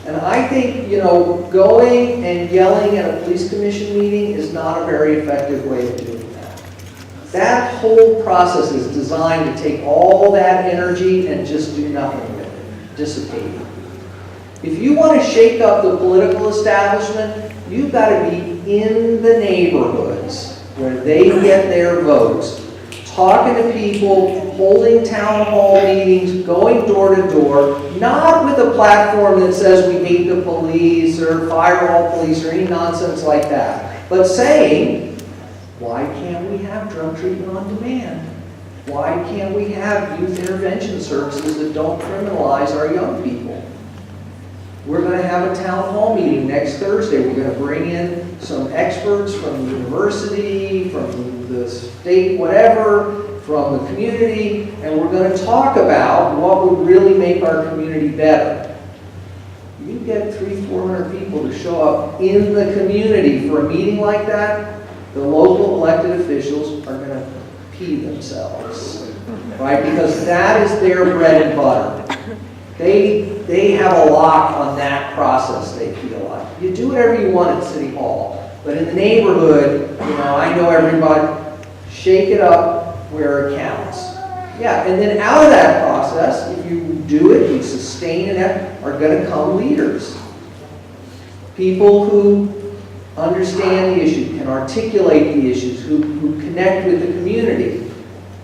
And I think, you know, going and yelling at a police commission meeting is not a very effective way of doing that. That whole process is designed to take all that energy and just do nothing with it, dissipate it. If you want to shake up the political establishment, you've got to be in the neighborhoods where they get their votes, talking to people, holding town hall meetings, going door to door, not with a platform that says we hate the police or fire all police or any nonsense like that, but saying, why can't we have drug treatment on demand? Why can't we have youth intervention services that don't criminalize our young people? We're going to have a town hall meeting next Thursday. We're going to bring in some experts from the university, from the state, whatever, from the community, and we're going to talk about what would really make our community better. You get 300-400 people to show up in the community for a meeting like that, the local elected officials are going to pee themselves, right? Because that is their bread and butter. They have a lock on that process, they feel like. You do whatever you want at City Hall, but in the neighborhood, you know, I know everybody, shake it up where it counts. Yeah, and then out of that process, if you do it, you sustain it, are going to come leaders. People who understand the issue, can articulate the issues, who connect with the community.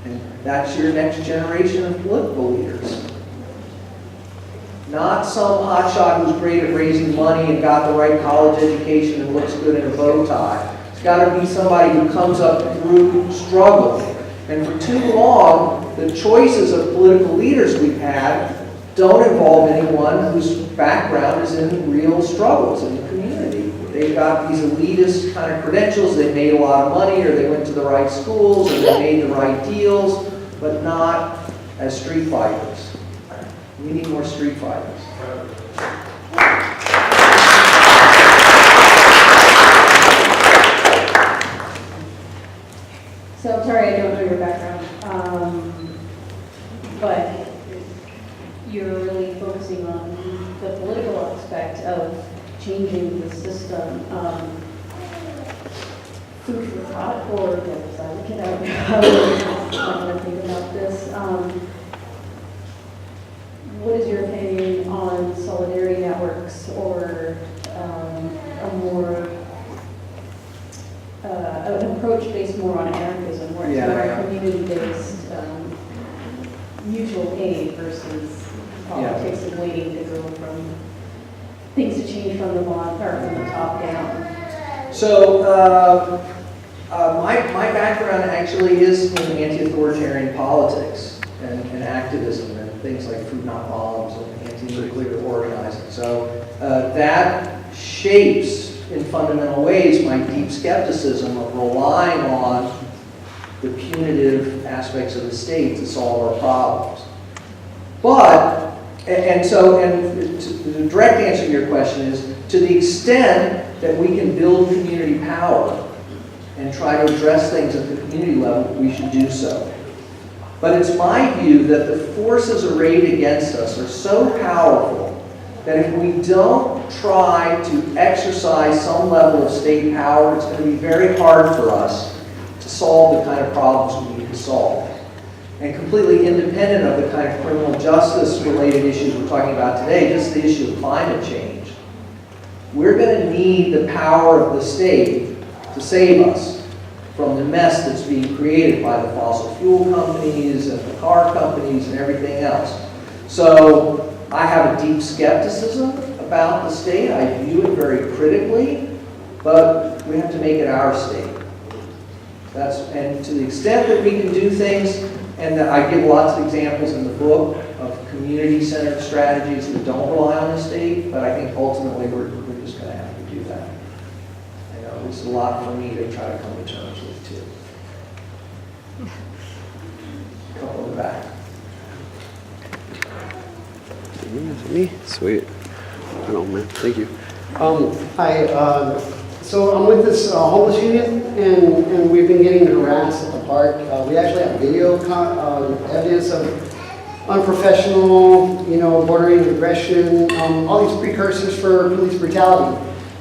And that's your next generation of political leaders. Not some hotshot who's great at raising money and got the right college education and looks good in a bow tie. It's got to be somebody who comes up through struggle. And for too long, the choices of political leaders we've had don't involve anyone whose background is in real struggles in the community. They've got these elitist kind of credentials, they made a lot of money, or they went to the right schools, or they made the right deals, but not as street fighters. We need more street fighters.
So I'm sorry, I don't know your background, but you're really focusing on the political aspect of changing the system. Food for thought, or devil's advocate, I want to think about this. What is your opinion on solidarity networks or a more an approach based more on anarchism, where it's more community-based mutual aid versus politics and waiting to go from things to change from the bottom or from the top down?
So my background actually is in anti-authoritarian politics and activism and things like Food Not Bombs and anti-nuclear organizing. So that shapes in fundamental ways my deep skepticism of relying on the punitive aspects of the state to solve our problems. But, and the direct answer to your question is, to the extent that we can build community power and try to address things at the community level, we should do so. But it's my view that the forces arrayed against us are so powerful that if we don't try to exercise some level of state power, it's going to be very hard for us to solve the kind of problems we need to solve. And completely independent of the kind of criminal justice related issues we're talking about today, just the issue of climate change, we're going to need the power of the state to save us from the mess that's being created by the fossil fuel companies and the car companies and everything else. So I have a deep skepticism about the state. I view it very critically, but we have to make it our state. And to the extent that we can do things, and that I give lots of examples in the book of community-centered strategies that don't rely on the state, but I think ultimately we're just going to have to do that. I know it's a lot for me to try to come to terms with, too. Couple in the back.
Me? Sweet. I don't man. Thank you.
Hi, so I'm with this homeless union, and we've been getting harassed at the park. We actually have video evidence of unprofessional, bordering aggression, all these precursors for police brutality.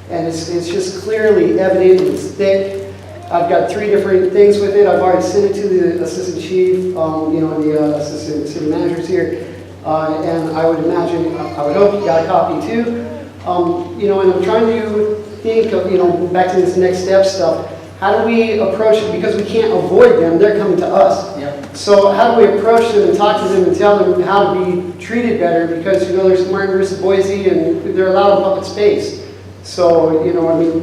And it's just clearly evident, it's thick. I've got 3 different things with it. I've already sent it to the assistant chief, the assistant city managers here. And I would imagine, I would hope you got a copy too. And I'm trying to think of, back to this next step stuff. How do we approach it? Because we can't avoid them, they're coming to us.
Yep.
So how do we approach them and talk to them and tell them how to be treated better? Because, there's Martin versus Boise and they're allowed in public space. So,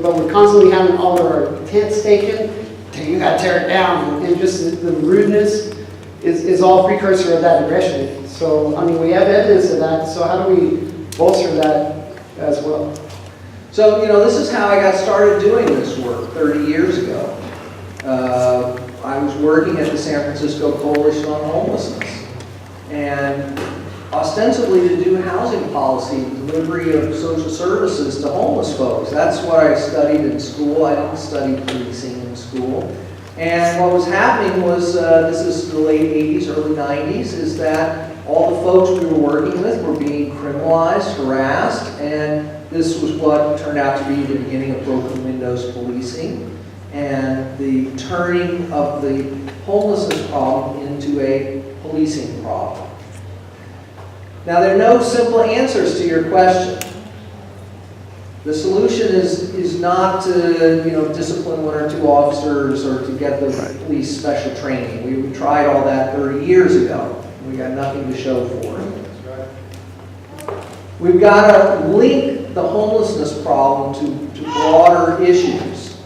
but we're constantly having all of our tents taken. You gotta tear it down. And just the rudeness is all precursor of that aggression. So, we have evidence of that. So how do we bolster that as well?
So, this is how I got started doing this work 30 years ago. I was working at the San Francisco Coalition on Homelessness, and ostensibly to do housing policy, delivery of social services to homeless folks. That's what I studied in school. I didn't study policing in school. And what was happening was, this is the late 80s, early 90s, is that all the folks we were working with were being criminalized, harassed, and this was what turned out to be the beginning of broken windows policing and the turning of the homelessness problem into a policing problem. Now, there are no simple answers to your question. The solution is not to discipline 1 or 2 officers or to get the police special training. We tried all that 30 years ago. We got nothing to show for it. We've got to link the homelessness problem to broader issues.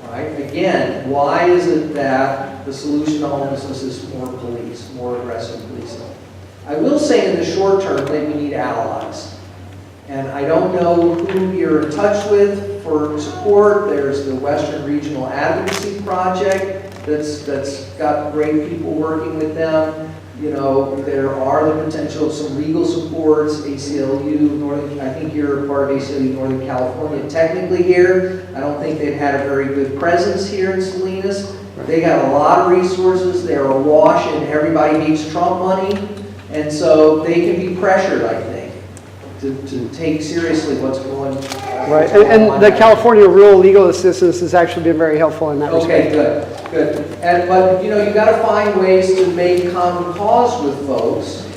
Right? Again, why is it that the solution to homelessness is more police, more aggressive policing? I will say in the short term that we need allies. And I don't know who you're in touch with for support. There's the Western Regional Advocacy Project that's got great people working with them. There are the potential of some legal supports, ACLU, I think you're part of ACLU Northern California technically here. I don't think they've had a very good presence here in Salinas. They got a lot of resources. They're awash in everybody hates Trump money. And so they can be pressured, I think, to take seriously what's going on.
Right, and the California Rural Legal Assistance has actually been very helpful in that respect.
Okay, good. But you got to find ways to make common cause with folks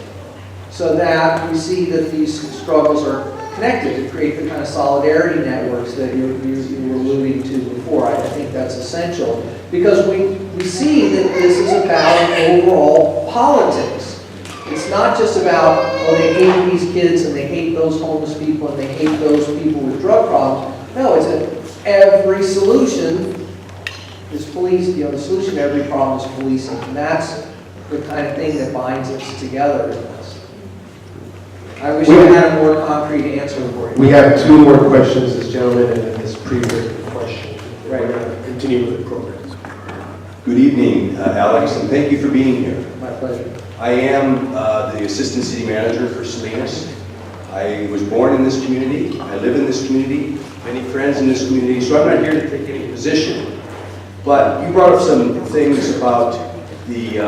so that we see that these struggles are connected to create the kind of solidarity networks that you were alluding to before. I think that's essential because we see that this is about overall politics. It's not just about, they hate these kids and they hate those homeless people and they hate those people with drug problems. No, it's that every solution is police. The solution to every problem is policing. And that's the kind of thing that binds us together in this. I wish I had a more concrete answer for you.
We have 2 more questions, this gentleman and his pre-written question.
Right.
We're going to continue with the program.
Good evening, Alex, and thank you for being here.
My pleasure.
I am the Assistant City Manager for Salinas. I was born in this community. I live in this community, many friends in this community, so I'm not here to take any position. But you brought up some things about the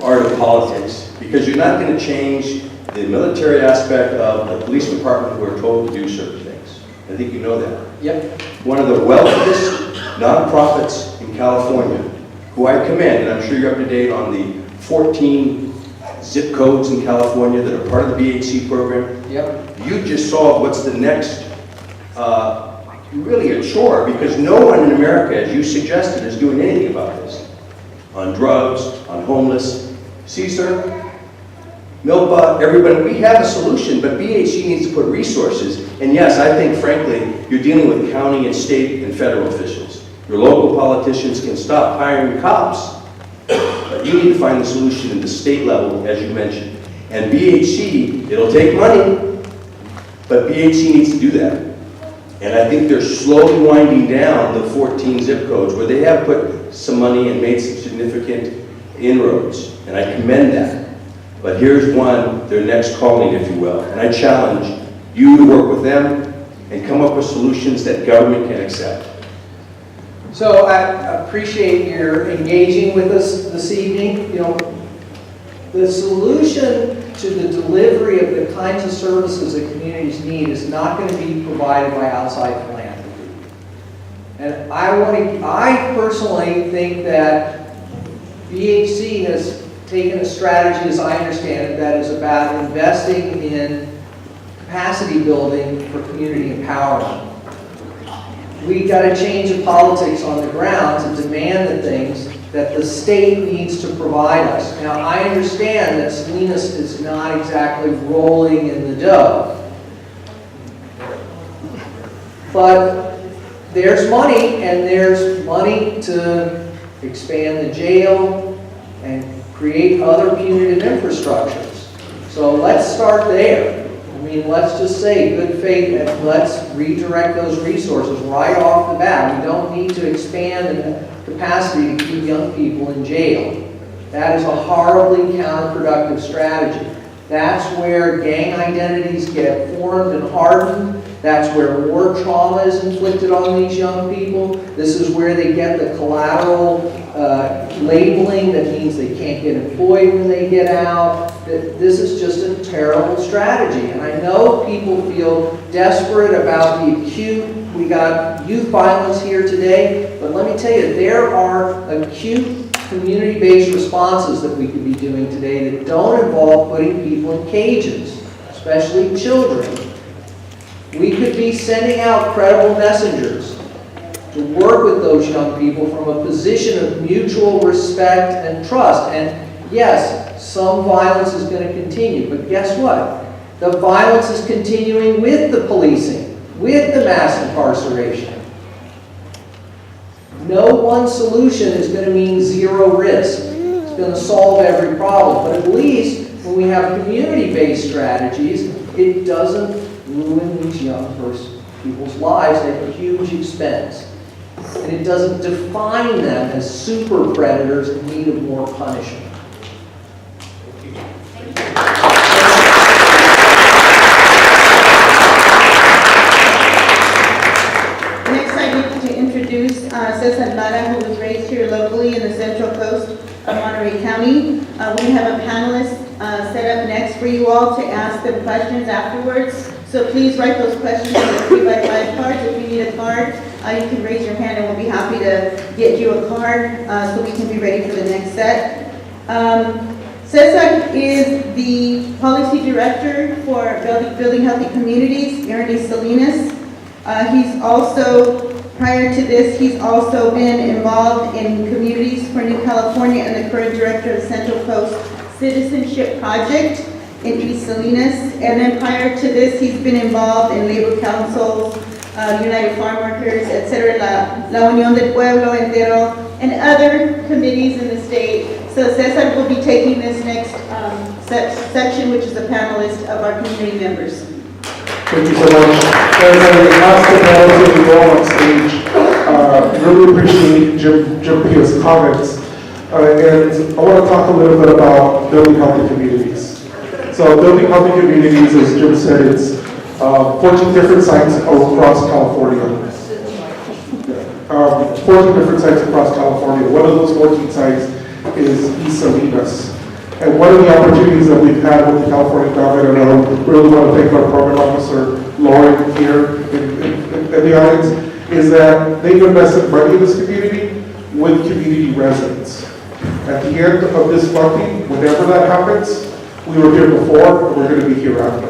art of politics, because you're not going to change the military aspect of the police department who are told to do certain things. I think you know that.
Yep.
One of the wealthiest nonprofits in California, who I commend, and I'm sure you're up to date on the 14 zip codes in California that are part of the BHC program.
Yep.
You just solved what's the next, really a chore, because no one in America, as you suggested, is doing anything about this. On drugs, on homeless. See, sir, MILPA, everybody, we have a solution, but BHC needs to put resources. And yes, I think frankly, you're dealing with county and state and federal officials. Your local politicians can stop hiring cops, but you need to find the solution at the state level, as you mentioned. And BHC, it'll take money, but BHC needs to do that. And I think they're slowly winding down the 14 zip codes where they have put some money and made some significant inroads. And I commend that. But here's one, their next calling, if you will. And I challenge you to work with them and come up with solutions that government can accept.
So I appreciate your engaging with us this evening. You know, the solution to the delivery of the kinds of services that communities need is not going to be provided by outside philanthropy. And I personally think that BHC has taken a strategy, as I understand it, that is about investing in capacity building for community empowerment. We've got to change the politics on the ground to demand the things that the state needs to provide us. Now, I understand that Salinas is not exactly rolling in the dough. But there's money, and there's money to expand the jail and create other punitive infrastructures. So let's start there. I mean, let's just say good faith and let's redirect those resources right off the bat. We don't need to expand the capacity to keep young people in jail. That is a horribly counterproductive strategy. That's where gang identities get formed and hardened. That's where more trauma is inflicted on these young people. This is where they get the collateral labeling that means they can't get employed when they get out. This is just a terrible strategy. And I know people feel desperate about the acute. We got youth violence here today, but let me tell you, there are acute community-based responses that we could be doing today that don't involve putting people in cages, especially children. We could be sending out credible messengers to work with those young people from a position of mutual respect and trust. And yes, some violence is going to continue, but guess what? The violence is continuing with the policing, with the mass incarceration. No one solution is going to mean zero risk. It's going to solve every problem. But at least when we have community-based strategies, it doesn't ruin these young people's lives at a huge expense. And it doesn't define them as super predators in need of more punishment.
Next, I need to introduce Cesar Lara, who was raised here locally in the Central Coast of Monterey County. We have a panelist set up next for you all to ask them questions afterwards. So please write those questions on the 3x5 cards. If you need a card, you can raise your hand and we'll be happy to get you a card so we can be ready for the next set. Cesar is the policy director for Building Healthy Communities here in East Salinas. He's also, prior to this, he's also been involved in Communities for New California and the current director of the Central Coast Citizenship Project in East Salinas. And then prior to this, he's been involved in labor councils, United Farm Workers, etc., La Unión del Pueblo Entero, and other committees in the state. So Cesar will be taking this next section, which is the panelist of our community members.
Thank you so much. As I ask the panel to go on stage, really appreciate Jim Pia's comments. And I want to talk a little bit about building healthy communities. So building healthy communities, as Jim said, it's 14 different sites across California. 14 different sites across California. One of those 14 sites is East Salinas. And one of the opportunities that we've had with the California government, and I really want to thank our program officer, Lauren, here in the audience, is that they've invested money in this community with community residents. At the end of this funding, whenever that happens, we were here before, and we're going to be here after.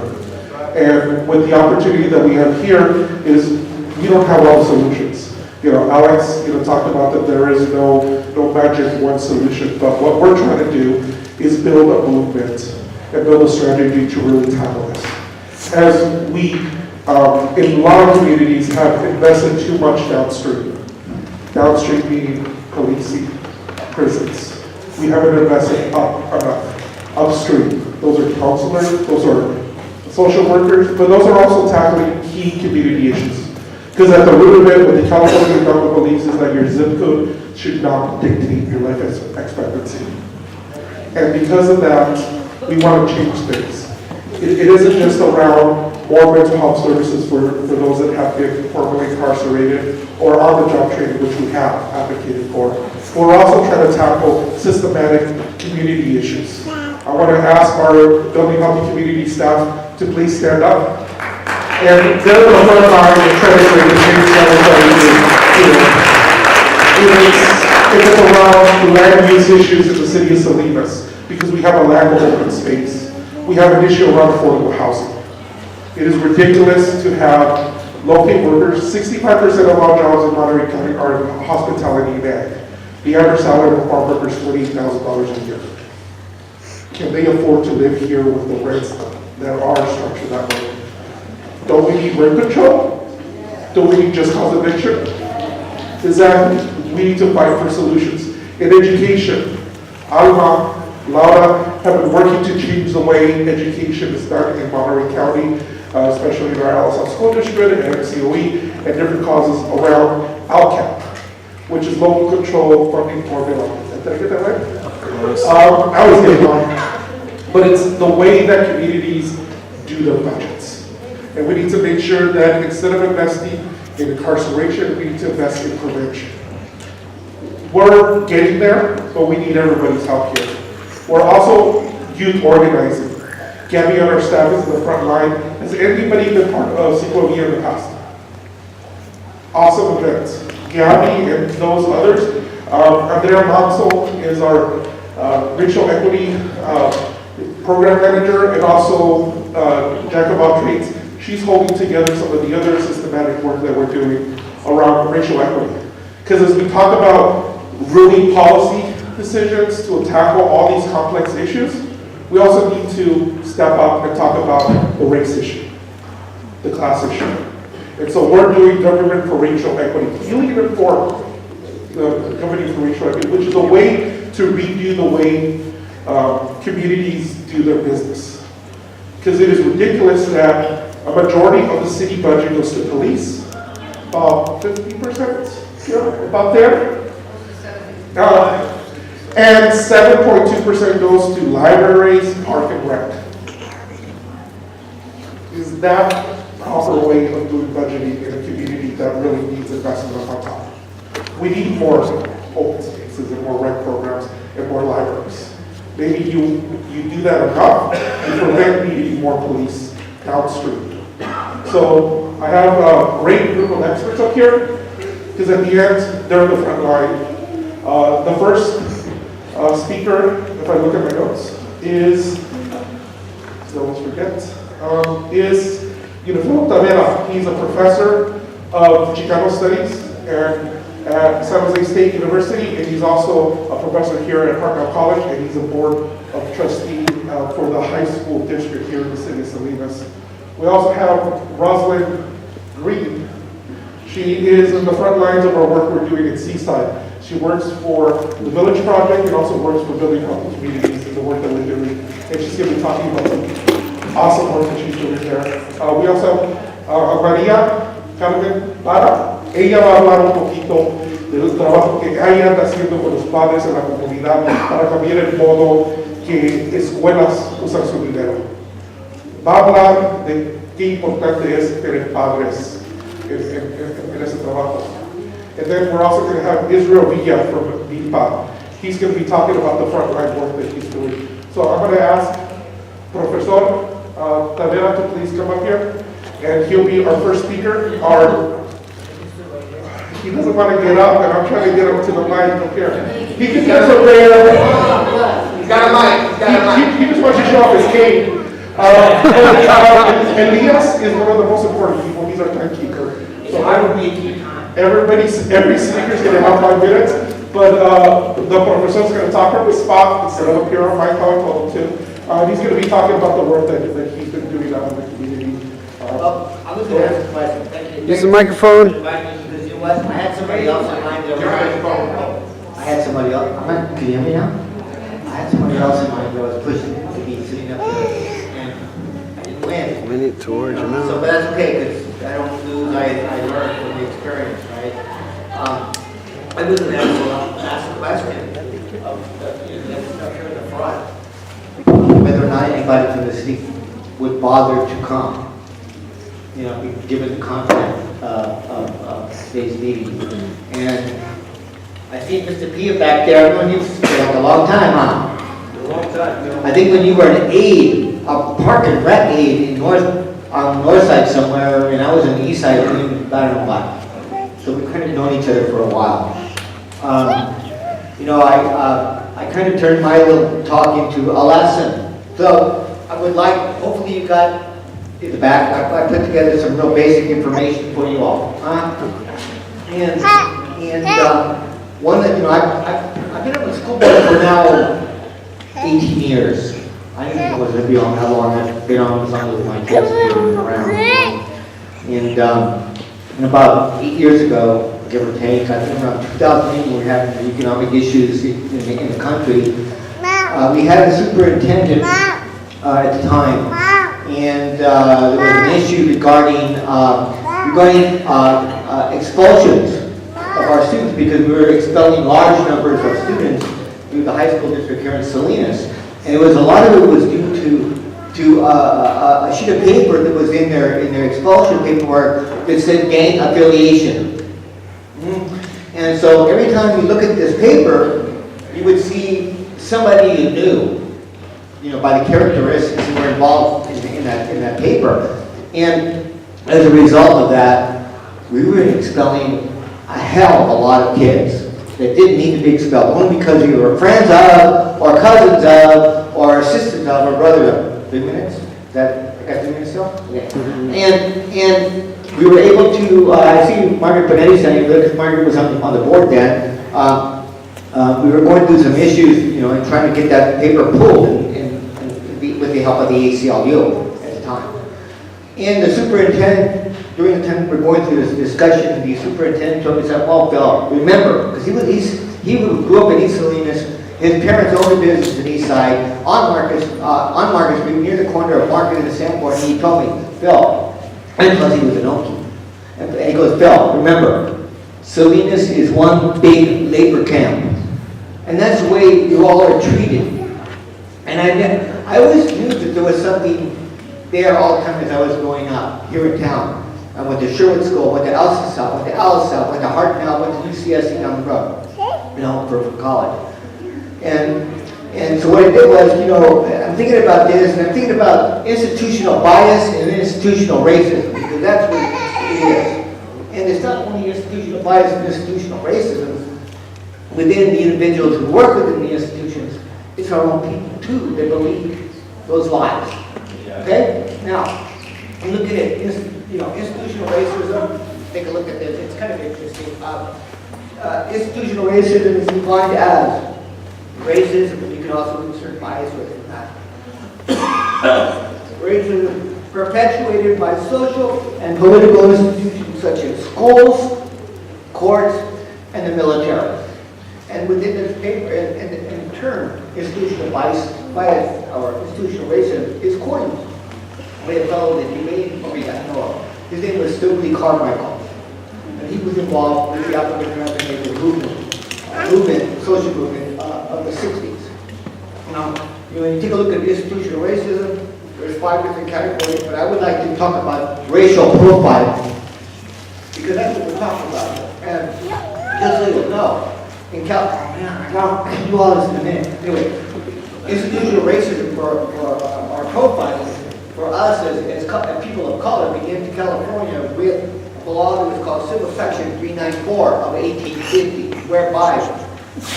And with the opportunity that we have here is we don't have all the solutions. You know, Alex, talked about that there is no magic one solution, but what we're trying to do is build a movement and build a strategy to really tackle this. As we, in a lot of communities, have invested too much downstream. Downstream meaning policing, prisons. We haven't invested enough upstream. Those are counselors, those are social workers, but those are also tackling key community issues. Because at the root of it, what the California government believes is that your zip code should not dictate your life expectancy. And because of that, we want to change things. It isn't just around more mental health services for those that have been formerly incarcerated or on-the-job training, which we have advocated for. We're also trying to tackle systematic community issues. I want to ask our Building Healthy Community staff to please stand up. And they're the front line and trying to create the change that we're trying to do. If it's around land use issues in the city of Salinas, because we have a lack of open space. We have an issue around affordable housing. It is ridiculous to have low-paid workers. 65% of all jobs in Monterey County are in hospitality and ag. The average salary of a farm worker is $28,000 a year. Can they afford to live here with the rents that are structured that way? Don't we need rent control? Don't we need just cause eviction? Exactly. We need to fight for solutions. In education, Alma, Laura have been working to change the way education is done in Monterey County, especially in our Alisal School District and MCOE, and different causes around LCAP, which is local control funding formula. Did I get that right? I was getting on. But it's the way that communities do their budgets. And we need to make sure that instead of investing in incarceration, we need to invest in prevention. We're getting there, but we need everybody's help here. We're also youth organizing. Gabby on our staff is in the front line. Has anybody been part of Ciclovia in the past? Awesome events. Gabby and those others. Andrea Manso is our racial equity program manager, and also Jack of all trades. She's holding together some of the other systematic work that we're doing around racial equity. Because as we talk about really policy decisions to tackle all these complex issues, we also need to step up and talk about the race issue, the class issue. And so we're doing government for racial equity, healing and inform the government for racial equity, which is a way to redo the way communities do their business. Because it is ridiculous that a majority of the city budget goes to police, about 50%, about there. And 7.2% goes to libraries, park and rec. Is that a proper way of doing budgeting in a community that really needs investment on top? We need more open spaces and more rec programs and more libraries. Maybe you do that enough and prevent needing more police downstream. So I have a great group of experts up here, because at the end, they're in the front line. The first speaker, if I look at my notes, is, I always forget, is Untitled Chapter. He's a professor of Chicano Studies at San Jose State University, and he's also a professor here at Hartnell College, and he's a board of trustee for the high school district here in the city of Salinas. We also have Rosalind Green. She is in the front lines of our work we're doing in Seaside. She works for the Village Project and also works for Building Healthy Communities in the work that we're doing. And she's going to be talking about some awesome work that she's doing there. We also have María Carmen Lara. Ella va a hablar un poquito del trabajo que ella anda haciendo con los padres en la comunidad para cambiar el modo que escuelas usan su dinero. Va a hablar de qué importante es tener padres en ese trabajo. And then we're also going to have Israel Villa from MILPA. He's going to be talking about the frontline work that he's doing. So I'm going to ask Professor Tanner to please come up here, and he'll be our first speaker. He doesn't want to get up, and I'm trying to get him to the mic up here. He can get up there.
He's got a mic.
He just wants to show off his cane. Elias is one of the most important people. He's our timekeeper. So I would be. Every speaker is going to have 5 minutes, but the professor is going to talk from the spot instead of up here on my how I told him to. He's going to be talking about the work that he's been doing out in the community.
I was going to ask a question. Thank you.
Use the microphone.
Because you know what? I had somebody else in mind. I had somebody else. Can you hear me now? I had somebody else in mind that was pushing to be sitting up there, and I didn't win.
We need towards your mouth.
So, but that's okay, because I don't lose. I learn from the experience, right? I was going to ask a question of up here in the front, whether or not anybody from the city would bother to come. You know, given the content of today's meeting. And I see Mr. Pia back there. I've known you for a long time, huh?
A long time.
I think when you were an aide, a park and rec aide on the north side somewhere, and I was on the east side doing about a while. So we've kind of known each other for a while. You know, I kind of turned my little talk into a lesson. So I would like, hopefully you got in the back, I put together some real basic information for you all. And one that, you know, I've been on the school board for now 18 years. I didn't think it was going to be on how long I've been on as long as my kids have been around. And about 8 years ago, give or take, I think around 2008, when we were having economic issues in the country, we had a superintendent at the time. And there was an issue regarding expulsions of our students, because we were expelling large numbers of students through the high school district here in Salinas. And it was a lot of it was due to a sheet of paper that was in their expulsion paperwork that said gang affiliation. And so every time you look at this paper, you would see somebody you knew, you know, by the characteristics that were involved in that paper. And as a result of that, we were expelling a hell of a lot of kids that didn't need to be expelled, only because you were friends of, or cousins of, or sisters of, or brothers of. 3 minutes? I got 3 minutes still? Okay. And we were able to, I see Margaret Bonetti saying, because Margaret was on the board then, we were going through some issues, you know, and trying to get that paper pulled with the help of the ACLU at the time. And the superintendent, during the time we were going through this discussion, the superintendent told me, said, well, Phil, remember, because he grew up in East Salinas, his parents owned a business in the east side, on Marcus Street, near the corner of Market and Sanborn, and he told me, Phil, and plus he was an Okie, and he goes, Phil, remember, Salinas is one big labor camp, and that's the way you all are treated. And I always knew that there was something there all the time as I was growing up here in town. I went to Sherwood School, went to Elsa, went to Alice, went to Hartnell, went to UCSC down the road, you know, for college. And so what I did was, you know, I'm thinking about this, and I'm thinking about institutional bias and institutional racism, because that's what it is. And it's not only institutional bias and institutional racism within the individuals who work within the institutions, it's our own people too that believe those lies. Okay? Now, you look at it, you know, institutional racism, take a look at this, it's kind of interesting. Institutional racism is defined as racism, but you can also insert bias within that. Racism perpetuated by social and political institutions such as schools, courts, and the military. And within this paper, and in turn, institutional bias or institutional racism is coined by a fellow that you may or may not know of. His name was Stokely Carmichael. And he was involved with the African American movement, social movement of the 60s. Now, when you take a look at institutional racism, there's 5 different categories, but I would like to talk about racial profiling, because that's what we're talking about. And just so you know, in California, I can do all this in a minute. Anyway, institutional racism for our profiling for us as people of color began in California with a law that was called Civil Section 394 of 1850, whereby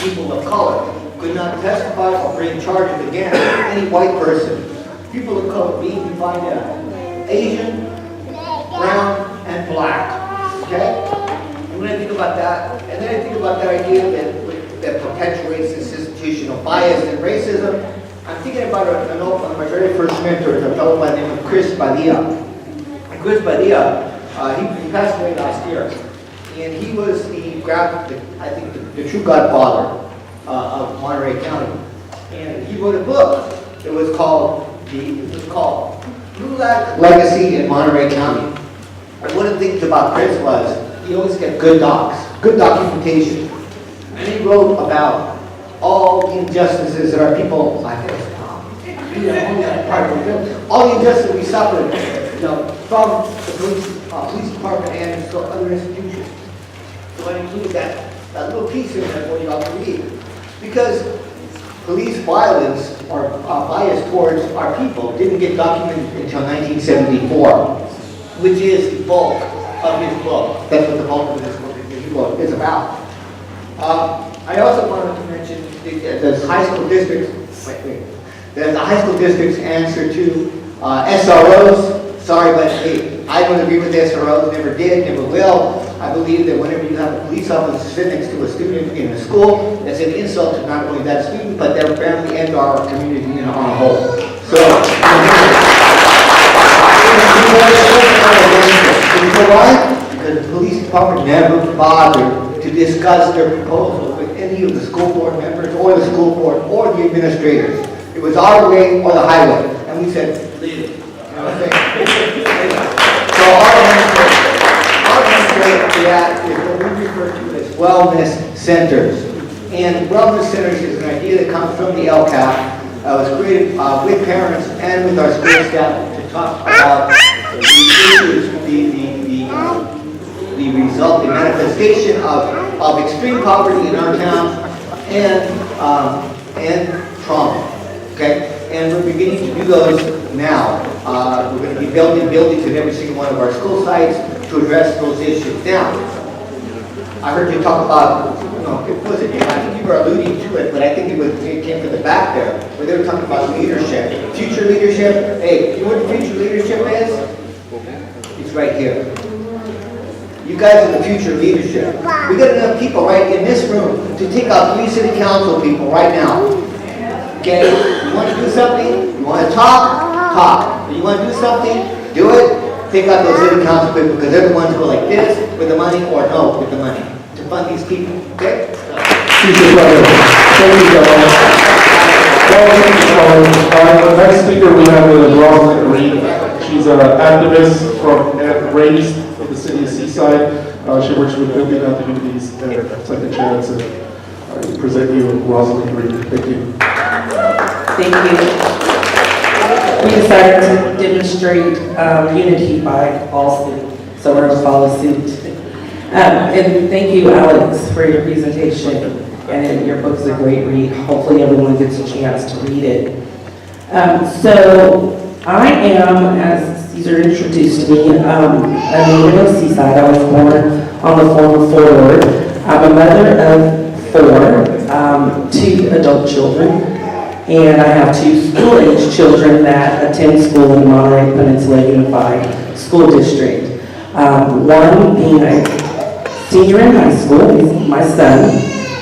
people of color could not testify or bring charges against any white person. People of color being defined as Asian, brown, and black. Okay? And when I think about that, and then I think about that idea that perpetuates this institutional bias and racism, I'm thinking about one of my very first mentors, a fellow by the name of Chris Padilla. And Chris Padilla, he passed away last year. And he was I think, the true godfather of Monterey County. And he wrote a book. It was called Blue Legacy in Monterey County. And one of the things about Chris was he always kept good docs, good documentation. And he wrote about all the injustices that our people, all the injustice we suffered, from the police department and so other institutions. So I included that little piece in there for you all to read. Because police violence or bias towards our people didn't get documented until 1974, which is the bulk of his book. That's what the bulk of his book is about. I also wanted to mention the high school district's, the high school district's answer to SROs. Sorry, but hey, I don't agree with SROs, never did, never will. I believe that whenever you have a police officer sit next to a student in a school, that's an insult to not only that student, but their family and our community on a whole. So, you know why? Because the police department never bothered to discuss their proposals with any of the school board members or the school board or the administrators. It was our way or the highway. And we said, leave it. You know what I'm saying? So our answer to that is what we refer to as wellness centers. And wellness centers is an idea that comes from the LCAP. It was created with parents and with our school staff to talk about the issues, the result, the manifestation of extreme poverty in our town and trauma. Okay? And we're beginning to do those now. We're going to be building buildings at every single one of our school sites to address those issues. Now, I heard you talk about, it wasn't you, I think you were alluding to it, but I think it came from the back there, where they were talking about leadership, future leadership. Hey, you know what future leadership is? It's right here. You guys are the future leadership. We got enough people right in this room to take out 3 city council people right now. Okay? You want to do something? You want to talk? Talk. You want to do something? Do it. Take out those city council people because they're the ones who are like this with the money or no with the money to fund these people. Okay?
Thank you, John. The next speaker we have is Rosalind Reed. She's an activist and raised in the city of Seaside. She works with building activities and Second Chance. And I present you Rosalind Reed. Thank you.
Thank you. We decided to demonstrate unity by all students, so we're going to follow suit. And thank you, Alex, for your presentation. And your book's a great read. Hopefully everyone gets a chance to read it. So I am, as Caesar introduced me, a native of Seaside. I was born on the former forward. I'm a mother of 4, 2 adult children. And I have 2 school-age children that attend school in the Monterey Peninsula Unified School District. One being a senior in high school, he's my son,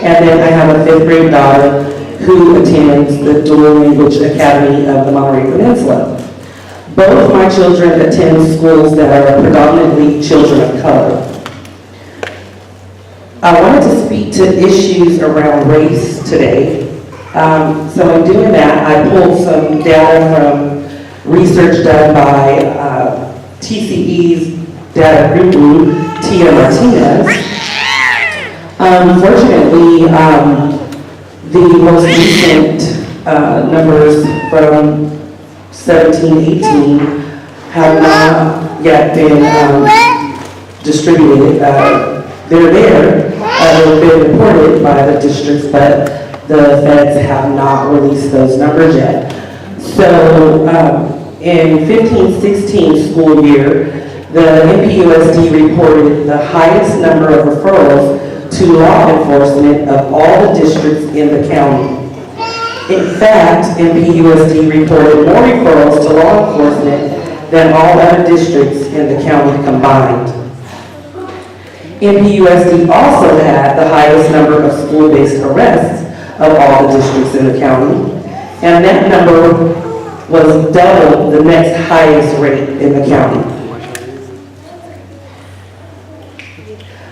and then I have a 5th grade daughter who attends the Dual Language Academy of the Monterey Peninsula. Both my children attend schools that are predominantly children of color. I wanted to speak to issues around race today. So in doing that, I pulled some data from research done by TCE's data guru, Tia Martinez. Unfortunately, the most recent numbers from 17-18 have not yet been distributed. They're there, they've been reported by the districts, but the feds have not released those numbers yet. So in 15-16 school year, the MPUSD reported the highest number of referrals to law enforcement of all the districts in the county. In fact, MPUSD reported more referrals to law enforcement than all other districts in the county combined. MPUSD also had the highest number of school-based arrests of all the districts in the county. and that number was double the next highest rate in the county.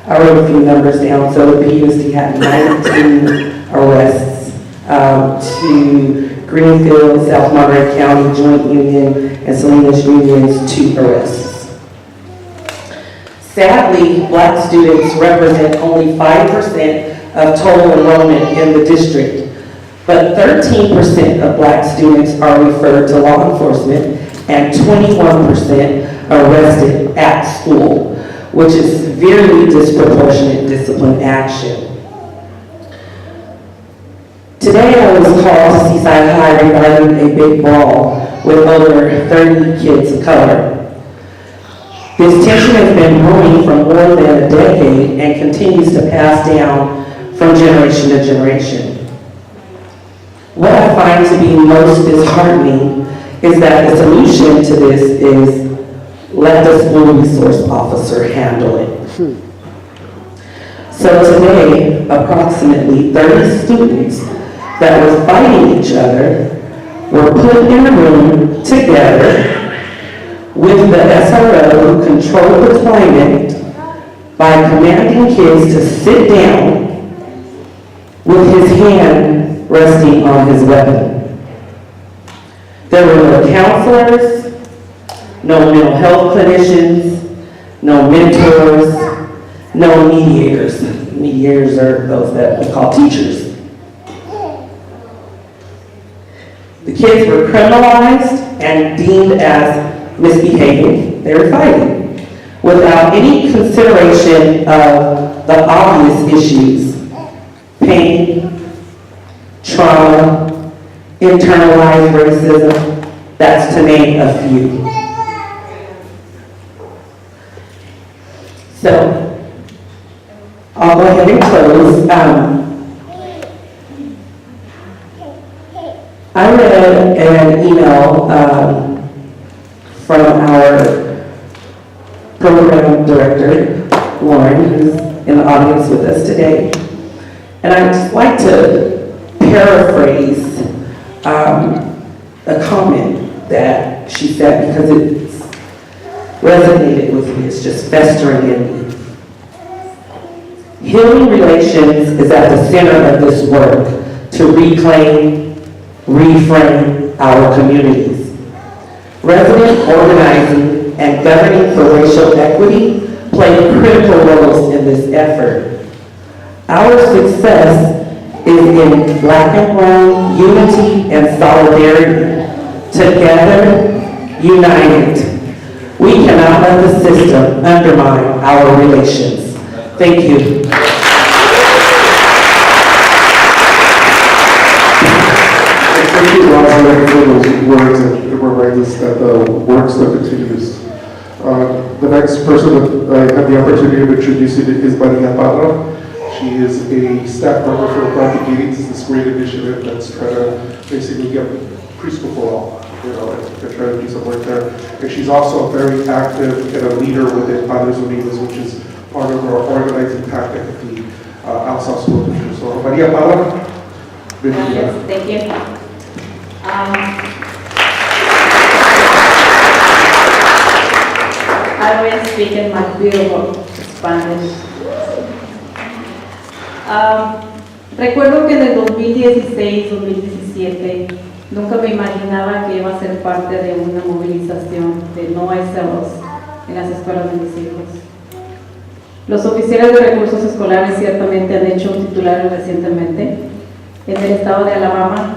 I wrote a few numbers down. So the BHC had 19 arrests to Greenfield, South Monterey County Joint Union, and Salinas Union's 2 arrests. Sadly, Black students represent only 5% of total enrollment in the district, but 13% of Black students are referred to law enforcement and 21% arrested at school, which is severely disproportionate discipline action. Today I was called to Seaside High regarding a big brawl with over 30 kids of color. This tension has been brewing for more than a decade and continues to pass down from generation to generation. What I find to be most disheartening is that the solution to this is let the school resource officer handle it. So today, approximately 30 students that were fighting each other were put in a room together with the SRO who controlled the climate by commanding kids to sit down with his hand resting on his weapon. There were no counselors, no mental health clinicians, no mentors, no mediators. Mediators are those that we call teachers. The kids were criminalized and deemed as misbehaving. They were fighting without any consideration of the obvious issues: pain, trauma, internalized racism. That's to name a few. So, I'll go ahead and close. I read an email from our program director, Lauren, who's in the audience with us today. And I'd just like to paraphrase a comment that she said because it's resonated with me. It's just festering in me. Healing relations is at the center of this work to reclaim, reframe our communities. Resident organizing and governing for racial equity play critical roles in this effort. Our success is in Black and brown unity and solidarity. Together, united. We cannot let the system undermine our relations. Thank you.
Thank you, Roger, for those words and remind us that the work still continues. The next person that I had the opportunity to introduce you to is Maria Parra. She is a staff member for Planting Meetings, this great initiative that's trying to basically get preschool for all, and try to do some work there. And she's also very active and a leader within Padres Unidos, which is part of our organizing tactic at the Alsa School District. So, Maria Parra,
Yes, thank you. I will speak in my beautiful Spanish. Recuerdo que en el 2016-2017 nunca me imaginaba que iba a ser parte de una movilización de no hay celos en las escuelas de mis hijos. Los oficiales de recursos escolares ciertamente han hecho titulares recientemente. En el estado de Alabama,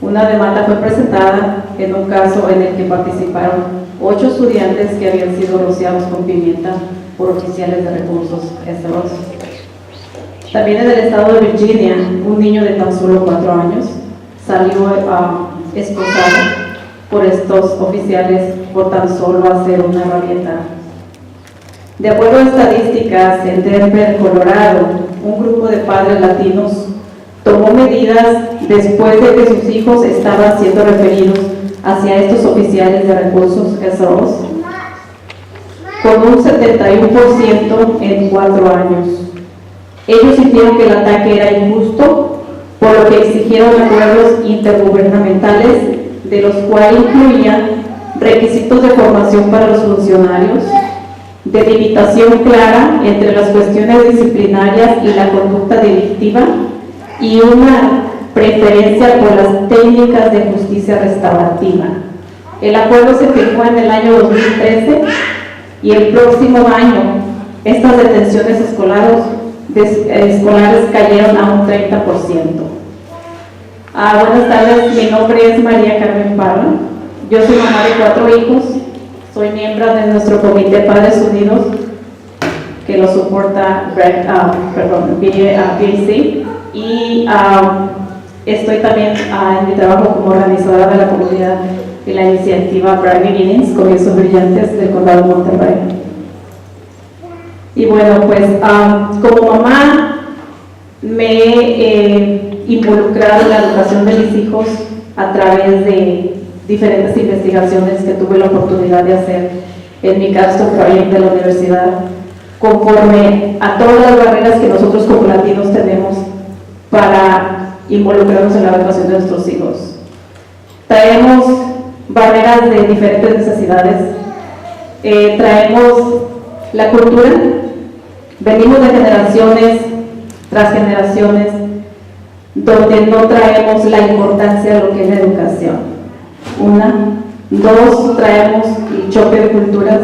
una demanda fue presentada en un caso en el que participaron 8 estudiantes que habían sido rociados con pimienta por oficiales de recursos escolares. También en el estado de Virginia, un niño de tan solo 4 años salió esposado por estos oficiales por tan solo hacer una rabieta. De acuerdo a estadísticas, en Denver, Colorado, un grupo de padres latinos tomó medidas después de que sus hijos estaban siendo referidos hacia estos oficiales de recursos SROs, con un 71% en 4 años. Ellos sintieron que el ataque era injusto, por lo que exigieron acuerdos intergubernamentales fundamentales, de los cuales incluían requisitos de formación para los funcionarios, delimitación clara entre las cuestiones disciplinarias y la conducta delictiva, y una preferencia por las técnicas de justicia restaurativa. El acuerdo se firmó en el año 2013 y el próximo año estas detenciones escolares cayeron a un 30%. Buenas tardes, mi nombre es María Carmen Parra. Yo soy mamá de 4 hijos, soy miembro de nuestro Comité Padres Unidos, que lo soporta BHC, y estoy también en mi trabajo como organizadora de la comunidad de la iniciativa Bright Beginnings, Comienzos Brillantes del Condado de Monterey. Y bueno, pues como mamá me he involucrado en la educación de mis hijos a través de diferentes investigaciones que tuve la oportunidad de hacer en mi caso proyecto de la universidad, conforme a todas las barreras que nosotros como latinos tenemos para involucrarnos en la educación de nuestros hijos. Traemos barreras de diferentes necesidades, traemos la cultura, venimos de generaciones tras generaciones donde no traemos la importancia de lo que es la educación. Una, dos, traemos el choque de culturas.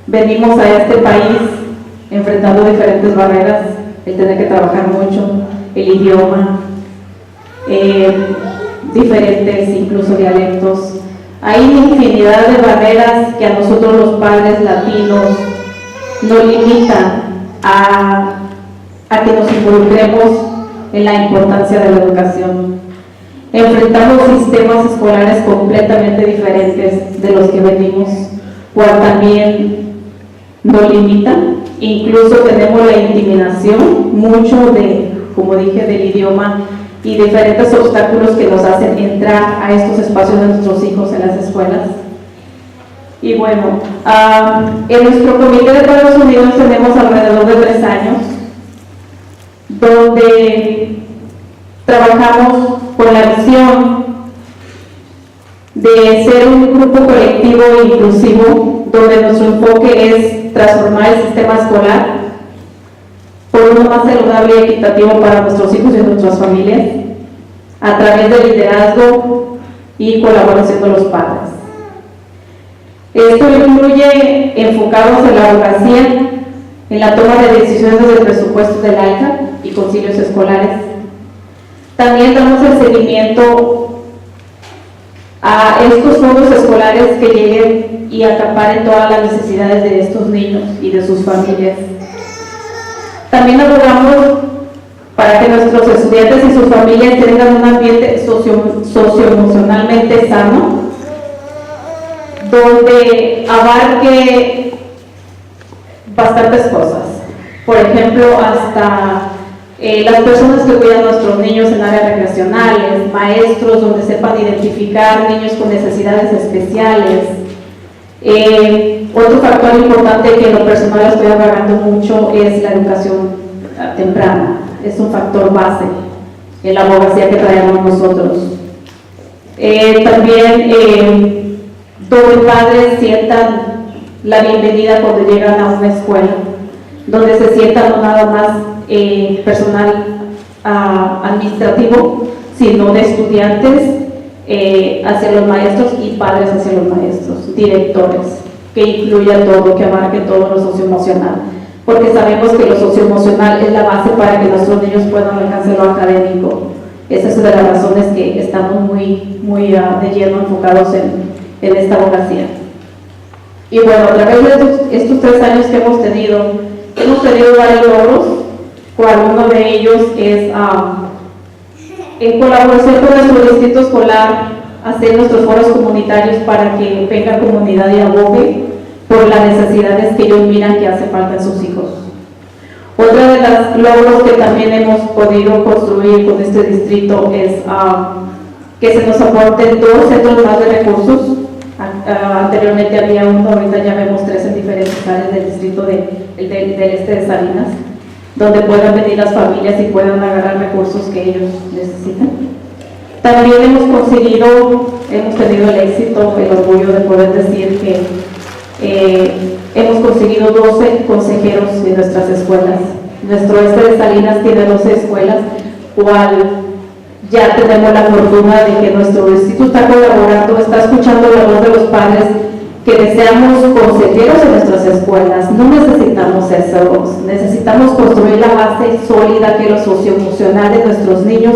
Venimos a este país enfrentando diferentes barreras, el tener que trabajar mucho, el idioma, diferentes incluso dialectos. Hay infinidad de barreras que a nosotros los padres latinos nos limitan a que nos involucremos en la importancia de la educación. Enfrentamos sistemas escolares completamente diferentes de los que venimos, cual también nos limitan. Incluso tenemos la intimidación, mucho de, como dije, del idioma y diferentes obstáculos que nos hacen entrar a estos espacios de nuestros hijos en las escuelas. Y bueno, en nuestro Comité de Padres Unidos tenemos alrededor de 3 años, donde trabajamos con la visión de ser un grupo colectivo e inclusivo, donde nuestro enfoque es transformar el sistema escolar por uno más saludable y equitativo para nuestros hijos y nuestras familias, a través del liderazgo y colaboración de los padres. Esto incluye enfocados en la abogacía, en la toma de decisiones del presupuesto del AICA y concilios escolares. También damos el seguimiento a estos fondos escolares que lleguen y acaparen todas las necesidades de estos niños y de sus familias. También abogamos para que nuestros estudiantes y sus familias tengan un ambiente socioemocionalmente sano, donde abarque bastantes cosas. Por ejemplo, hasta las personas que cuidan a nuestros niños en áreas recreacionales, maestros donde sepan identificar niños con necesidades especiales. Otro factor importante que en lo personal estoy abogando mucho es la educación temprana. Es un factor base en la abogacía que traemos nosotros. También donde padres sientan la bienvenida cuando llegan a una escuela, donde se sientan no nada más personal administrativo, sino de estudiantes hacia los maestros y padres hacia los maestros, directores, que incluya todo, que abarque todo lo socioemocional, porque sabemos que lo socioemocional es la base para que nuestros niños puedan alcanzar lo académico. Esa es una de las razones que estamos muy de lleno enfocados en esta abogacía. Y bueno, a través de estos 3 años que hemos tenido varios logros, cual uno de ellos es en colaboración con nuestro distrito escolar, hacer nuestros foros comunitarios para que venga comunidad y abogue por las necesidades que ellos miran que hace falta en sus hijos. Otra de los logros que también hemos podido construir con este distrito es que se nos aporten 2 centros más de recursos. Anteriormente había uno, ahorita ya vemos 3 en diferentes áreas del distrito del este de Salinas, donde puedan venir las familias y puedan agarrar recursos que ellos necesitan. También hemos tenido el éxito, el orgullo de poder decir que hemos conseguido 12 consejeros en nuestras escuelas. Nuestro este de Salinas tiene 12 escuelas, cual ya tenemos la fortuna de que nuestro distrito está colaborando, está escuchando la voz de los padres que deseamos consejeros en nuestras escuelas. No necesitamos eso, necesitamos construir la base sólida que es lo socioemocional de nuestros niños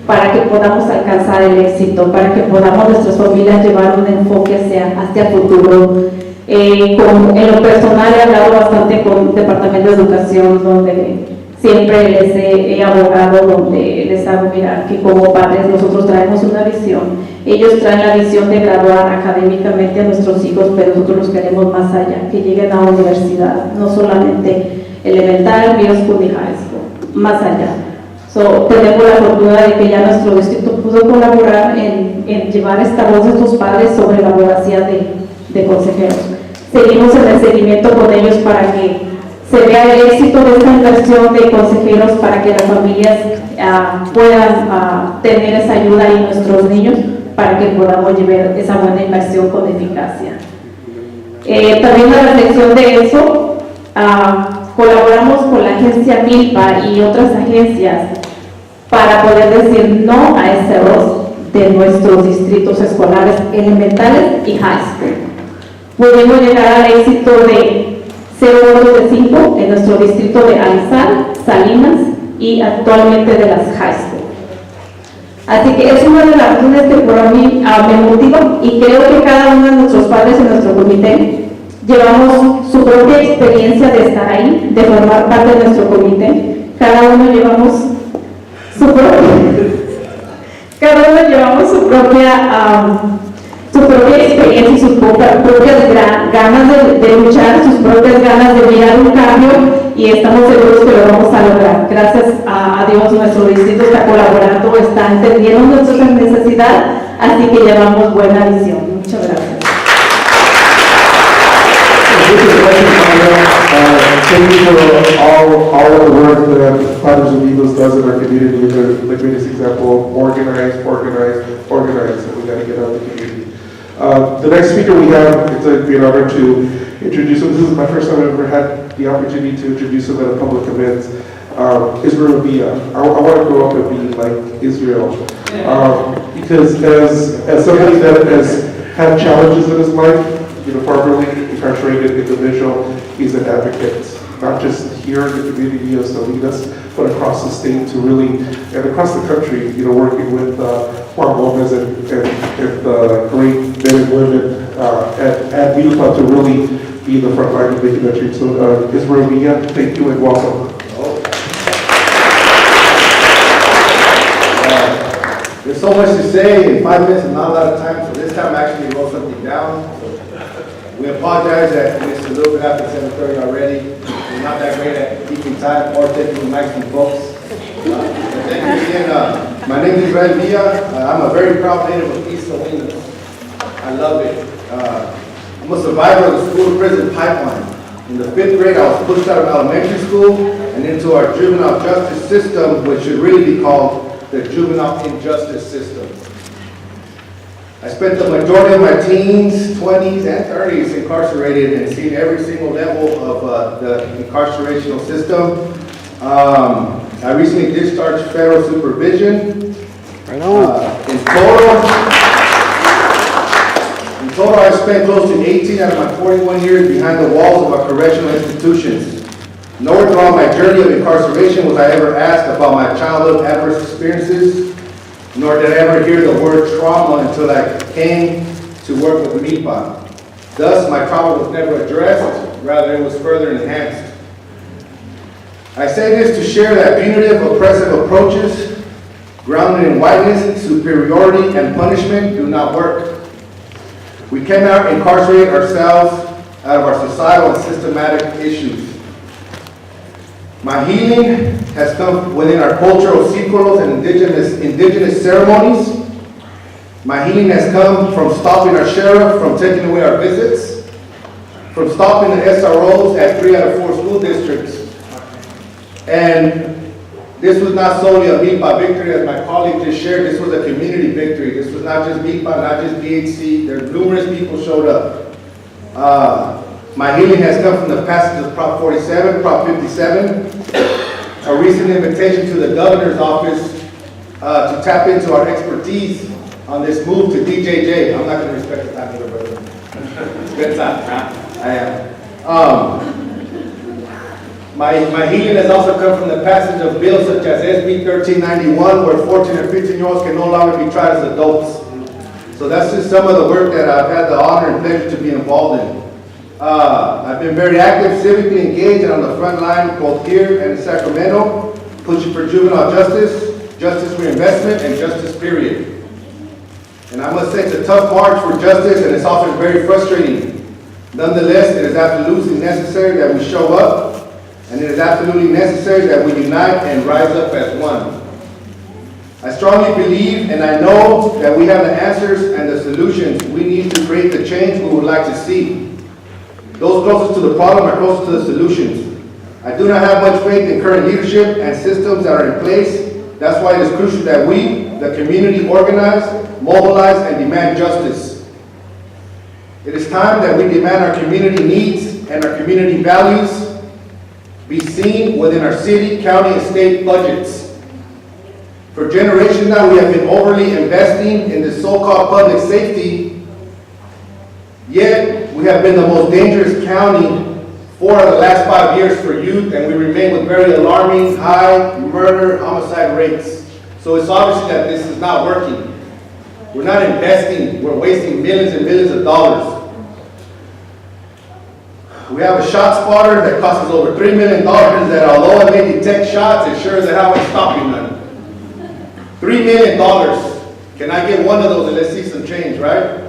para que podamos alcanzar el éxito, para que podamos nuestras familias llevar un enfoque hacia el futuro. En lo personal he hablado bastante con el Departamento de Educación, donde siempre les he abogado, donde les hago mirar que como padres nosotros traemos una visión. Ellos traen la visión de graduar académicamente a nuestros hijos, pero nosotros los queremos más allá, que lleguen a la universidad, no solamente elemental, middle school y high school, más allá. Tenemos la fortuna de que ya nuestro distrito pudo colaborar en llevar esta voz de estos padres sobre la abogacía de consejeros. Seguimos en el seguimiento con ellos para que se vea el éxito de esta inversión de consejeros, para que las familias puedan tener esa ayuda y nuestros niños, para que podamos llevar esa buena inversión con eficacia. También la reflexión de eso, colaboramos con la agencia MILPA y otras agencias para poder decir no a ese error de nuestros distritos escolares elementales y high school. Pudimos llegar al éxito de 0 votos de 5 en nuestro distrito de Alizal, Salinas y actualmente de las high school. Así que es una de las razones que por mí me motiva, y creo que cada uno de nuestros padres en nuestro comité llevamos su propia experiencia de estar ahí, de formar parte de nuestro comité. Cada uno llevamos su propia experiencia y sus propias ganas de luchar, sus propias ganas de mirar un cambio, y estamos seguros que lo vamos a lograr. Gracias a Dios, nuestro distrito está colaborando, está entendiendo nuestra necesidad, así que llevamos buena visión. Muchas gracias.
Thank you for all of the work that Fathers Unidos does in our community. They're the greatest example. Organize, and we got to get out of the community. The next speaker we have, it's a great honor to introduce him. This is my first time I've ever had the opportunity to introduce him at a public event. Israel Villa. I want to grow up and be like Israel. Because as somebody that has had challenges in his life, formerly incarcerated individual, he's an advocate, not just here in the community of Salinas, but across the state and across the country, working with Juan Gomez and the great men and women at MILPA to really be the front line of making that change. So Israel Villa, thank you and welcome.
There's so much to say in 5 minutes and not a lot of time, so this time I actually wrote something down. We apologize that it's a little bit after 7:30 already. We're not that great at keeping time or taking mics from folks. Thank you again. My name is Israel Villa. I'm a very proud native of East Salinas. I love it. I'm a survivor of the school-to-prison pipeline. In the 5th grade, I was pushed out of elementary school and into our juvenile justice system, which should really be called the juvenile injustice system. I spent the majority of my teens, 20s, and 30s incarcerated and seen every single level of the incarcerational system. I recently discharged federal supervision. In total, I spent close to 18 out of my 41 years behind the walls of our correctional institutions. Nowhere throughout my journey of incarceration was I ever asked about my childhood adverse experiences, nor did I ever hear the word trauma until I came to work with MILPA. Thus, my trauma was never addressed, rather it was further enhanced. I say this to share that punitive, oppressive approaches, grounded in whiteness, superiority, and punishment do not work. We cannot incarcerate ourselves out of our societal and systematic issues. My healing has come within our cultural círculos and indigenous ceremonies. My healing has come from stopping our sheriff from taking away our visits, from stopping the SROs at 3 out of 4 school districts, and This was not solely a MILPA victory, as my colleague just shared. This was a community victory. This was not just MILPA, not just BHC. There numerous people showed up. My healing has come from the passage of Prop 47, Prop 57, a recent invitation to the governor's office to tap into our expertise on this move to DJJ. I'm not going to respect the time here, brother. It's good time, huh? I am. My healing has also come from the passage of bills such as SB 1391, where 14 and 15-year-olds can no longer be tried as adults. So that's just some of the work that I've had the honor and pleasure to be involved in. I've been very active, civically engaged, and on the front line, both here and in Sacramento, pushing for juvenile justice, justice reinvestment, and justice period. And I must say it's a tough march for justice, and it's often very frustrating. Nonetheless, it is absolutely necessary that we show up, and it is absolutely necessary that we unite and rise up as one. I strongly believe and I know that we have the answers and the solutions we need to create the change we would like to see. Those closest to the problem are closest to the solutions. I do not have much faith in current leadership and systems that are in place. That's why it is crucial that we, the community, organize, mobilize, and demand justice. It is time that we demand our community needs and our community values be seen within our city, county, and state budgets. For generations now, we have been overly investing in the so-called public safety, yet we have been the most dangerous county 4 of the last 5 years for youth, and we remain with very alarming high murder, homicide rates. So it's obvious that this is not working. We're not investing, we're wasting millions and millions of dollars. We have a shot spotter that costs us over $3 million that although it may detect shots, it sure as hell ain't stopping none. $3 million. Can I get one of those and let's see some change, right?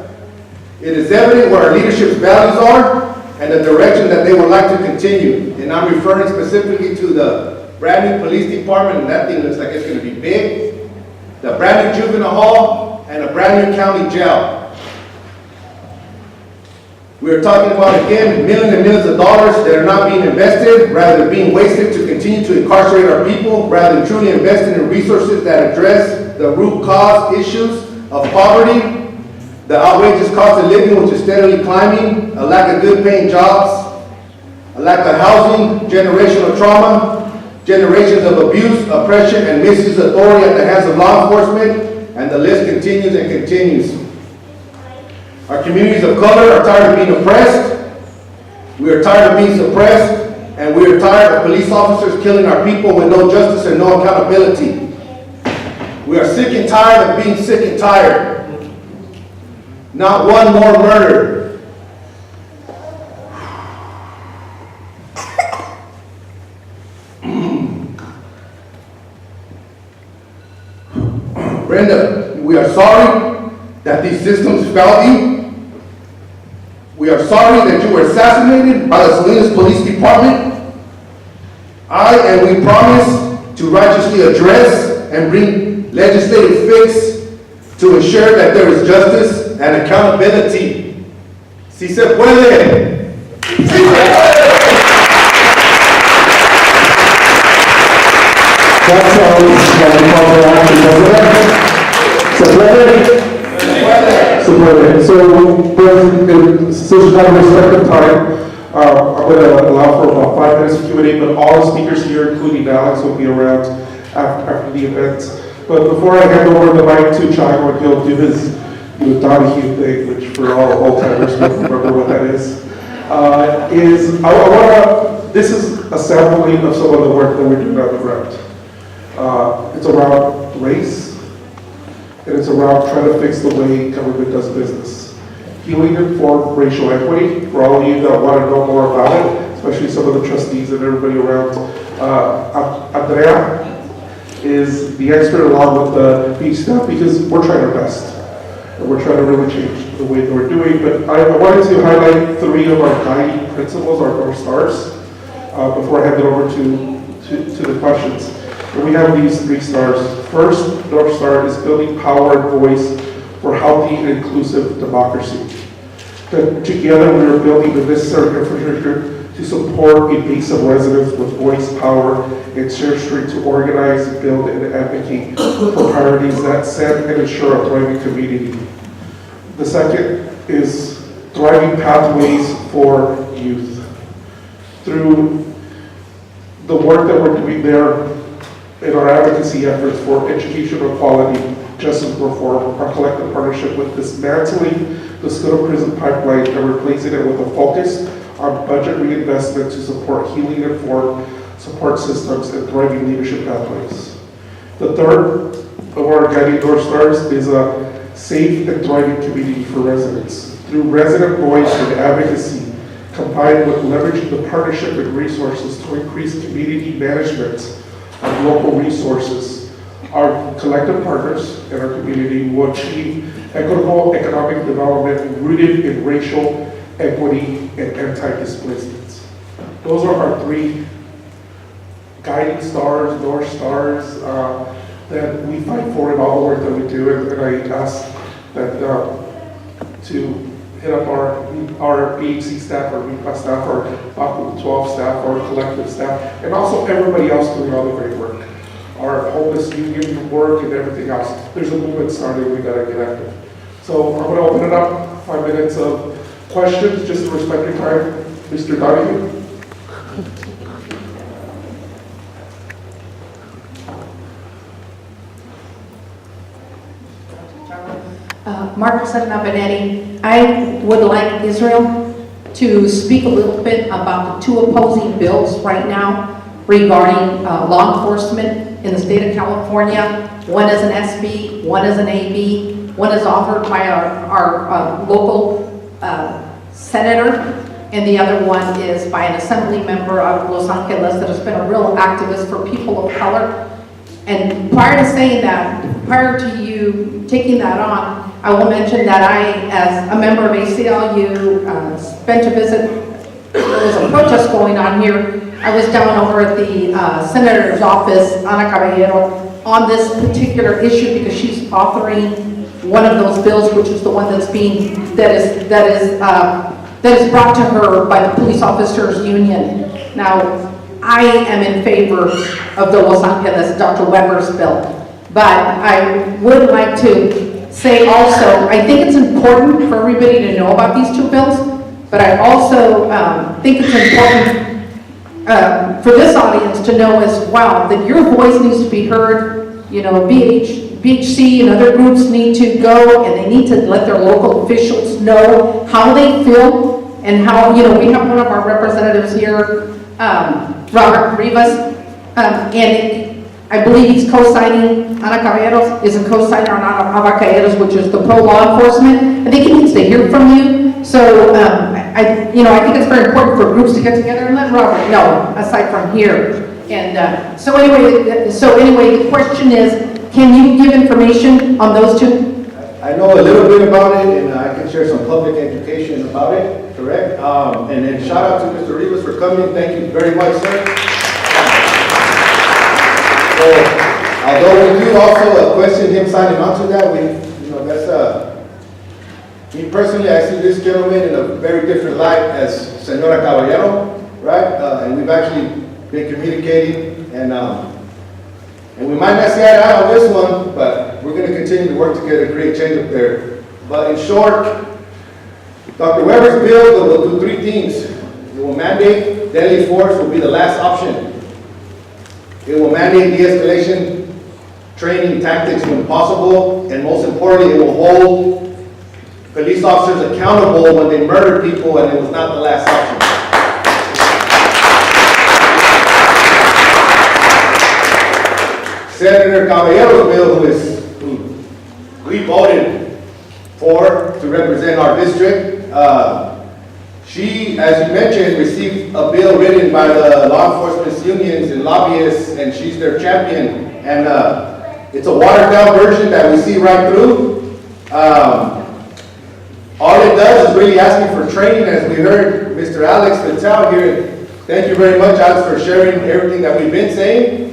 It is evident where our leadership's values are and the direction that they would like to continue. And I'm referring specifically to the brand new police department, and that thing looks like it's going to be big. The brand new juvenile hall and a brand new county jail. We are talking about, again, millions and millions of dollars that are not being invested, rather being wasted to continue to incarcerate our people, rather than truly investing in resources that address the root cause issues of poverty, the outrageous cost of living, which is steadily climbing, a lack of good paying jobs, a lack of housing, generational trauma, generations of abuse, oppression, and misuse of authority at the hands of law enforcement, and the list continues and continues. Our communities of color are tired of being oppressed. We are tired of being suppressed, and we are tired of police officers killing our people with no justice and no accountability. We are sick and tired of being sick and tired. Not one more murder. Brenda, we are sorry that these systems failed you. We are sorry that you were assassinated by the Salinas Police Department. And we promise to righteously address and bring legislative fix to ensure that there is justice and accountability. Si se puede. Si se puede.
That's all So, since we've got a respective time, I'm going to allow for about 5 minutes of Q&A, but all the speakers here, including Alex, will be around after the event. But before I hand over the mic to Chago, he'll do his Donahue thing, which for all old-timers will remember what that is. This is a sampling of some of the work that we're doing on the ground. It's around race, and it's around trying to fix the way government does business. Healing informed racial equity, for all of you that want to know more about it, especially some of the trustees and everybody around. Andrea is the expert along with the beach staff because we're trying our best. And we're trying to really change the way that we're doing. But I wanted to highlight 3 of our guiding principles, our North Stars, before I hand it over to the questions. And we have these 3 stars. First, North Star is building power and voice for healthy and inclusive democracy. That together we are building the necessary infrastructure to support a base of residents with voice, power, and shared strength to organize, build, and advocate for priorities that set and ensure a thriving community. The second is thriving pathways for youth. Through the work that we're doing there in our advocacy efforts for educational equality, justice reform, our collective partnership with dismantling the school-to-prison pipeline and replacing it with a focus on budget reinvestment to support healing informed support systems and thriving leadership pathways. The third of our guiding North Stars is a safe and thriving community for residents. Through resident voice and advocacy, combined with leveraging the partnership and resources to increase community management of local resources, our collective partners in our community will achieve equitable economic development rooted in racial equity and anti-displacement. Those are our three guiding stars, North Stars, that we fight for in all the work that we do. And I ask that to hit up our BHC staff, our MILPA staff, our Upholding 12 staff, our collective staff, and also everybody else doing all the great work. Our homeless union work and everything else. There's a movement starting, we gotta get active. So I'm gonna open it up, 5 minutes of questions, just to respect your time. Mr. Donahue.
Mark Benetti. I would like Israel to speak a little bit about the two opposing bills right now regarding law enforcement in the state of California. One is an SB, one is an AB, one is offered by our local senator, and the other one is by an assembly member out of Los Angeles that has been a real activist for people of color. And prior to saying that, prior to you taking that on, I will mention that I, as a member of ACLU, spent a visit. There was a protest going on here. I was down over at the senator's office, Ana Caballero, on this particular issue because she's authoring one of those bills, which is the one that's being that is brought to her by the police officers union. Now, I am in favor of the Los Angeles Dr. Weber's bill, but I would like to say also, I think it's important for everybody to know about these two bills, but I also think it's important for this audience to know as well that your voice needs to be heard. You know, BHC and other groups need to go and they need to let their local officials know how they feel and how, you know, we have one of our representatives here, Robert Rivas, and I believe he's co-signing, Ana Caballeros is a co-signer on Ana Caballeros, which is the pro-law enforcement. I think he needs to hear from you. So, I think it's very important for groups to get together and let Robert know, aside from here. And so anyway, the question is, can you give information on those two?
I know a little bit about it, and I can share some public education about it, correct? And then shout out to Mr. Rivas for coming. Thank you very much, sir. So, although we do also question him signing on to that, me personally, I see this gentleman in a very different light as Senora Caballero, right? And we've actually been communicating, and we might not see eye to eye on this one, but we're going to continue to work together to create change up there. But in short, Dr. Weber's bill will do three things. It will mandate deadly force will be the last option. It will mandate de-escalation training tactics when possible, and most importantly, it will hold police officers accountable when they murder people and it was not the last option. Senator Caballero's bill, who we voted for to represent our district, she, as you mentioned, received a bill written by the law enforcement unions and lobbyists, and she's their champion. And it's a watered-down version that we see right through. All it does is really asking for training, as we heard Mr. Alex Vitale here. Thank you very much, Alex, for sharing everything that we've been saying.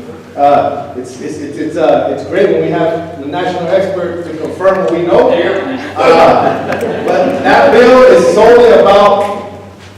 It's great when we have the national expert to confirm what we know. But that bill is solely about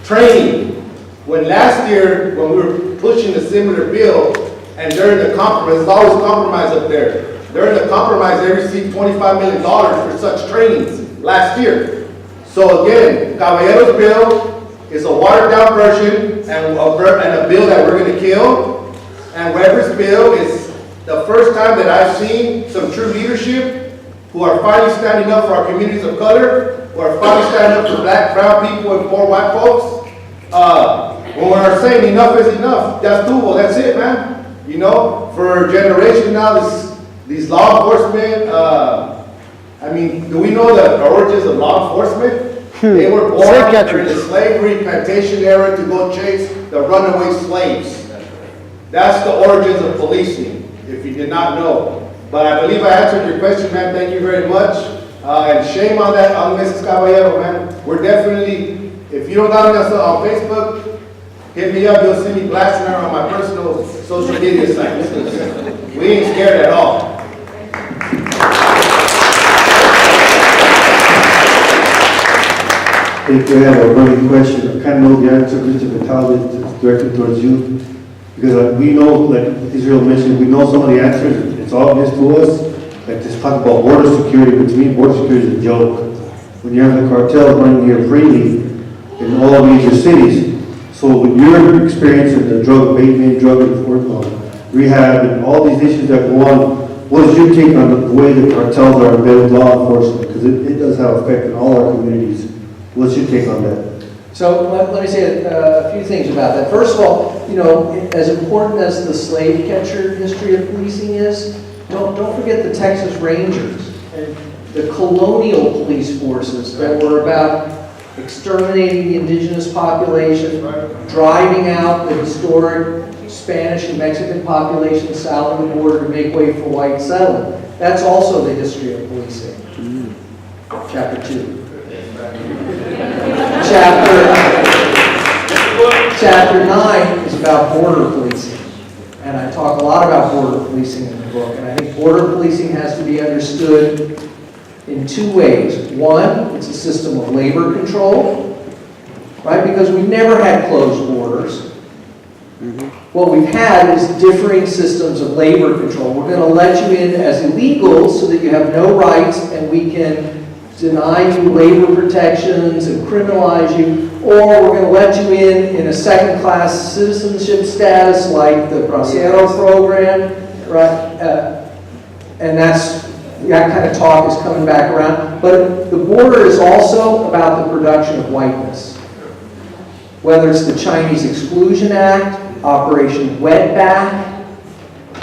training When last year, when we were pushing a similar bill, and during the compromise, it's always compromise up there. During the compromise, they received $25 million for such trainings last year. So again, Caballero's bill is a watered down version and a bill that we're going to kill. And Weber's bill is the first time that I've seen some true leadership who are finally standing up for our communities of color, who are finally standing up for black, brown people, and poor white folks. When we're saying enough is enough, that's doable, that's it, man. You know, for generations now, these law enforcement, I mean, do we know the origins of law enforcement? They were born during the slavery plantation era to go chase the runaway slaves. That's the origins of policing, if you did not know. But I believe I answered your question, man. Thank you very much. And shame on that, on Mrs. Caballero, man. We're definitely, if you don't know us on Facebook, hit me up. You'll see me blasting her on my personal social media sites. We ain't scared at all.
I think I have a burning question. I kind of know the answer, Mr. Vitale, it's directed towards you. Because we know, like Israel mentioned, we know some of the answers. It's obvious to us. Like this talk about border security, but to me, border security is a joke. When you have the cartels running here freely in all major cities. So with your experience in the drug abatement, drug enforcement, rehab, and all these issues that go on, what is your take on the way the cartels are embedded law enforcement? Because it does have effect in all our communities. What's your take on that?
So let me say a few things about that. First of all, you know, as important as the slave catcher history of policing is, don't forget the Texas Rangers and the colonial police forces that were about exterminating the indigenous population, driving out the historic Spanish and Mexican population south of the border to make way for white settlement. That's also the history of policing. Chapter 2. Chapter 9 is about border policing. And I talk a lot about border policing in the book. And I think border policing has to be understood in two ways. One, it's a system of labor control, right? Because we've never had closed borders. What we've had is differing systems of labor control. We're going to let you in as illegals so that you have no rights and we can deny you labor protections and criminalize you, or we're going to let you in a second-class citizenship status like the Bracero program, right? And that kind of talk is coming back around. But the border is also about the production of whiteness. Whether it's the Chinese Exclusion Act, Operation Wetback,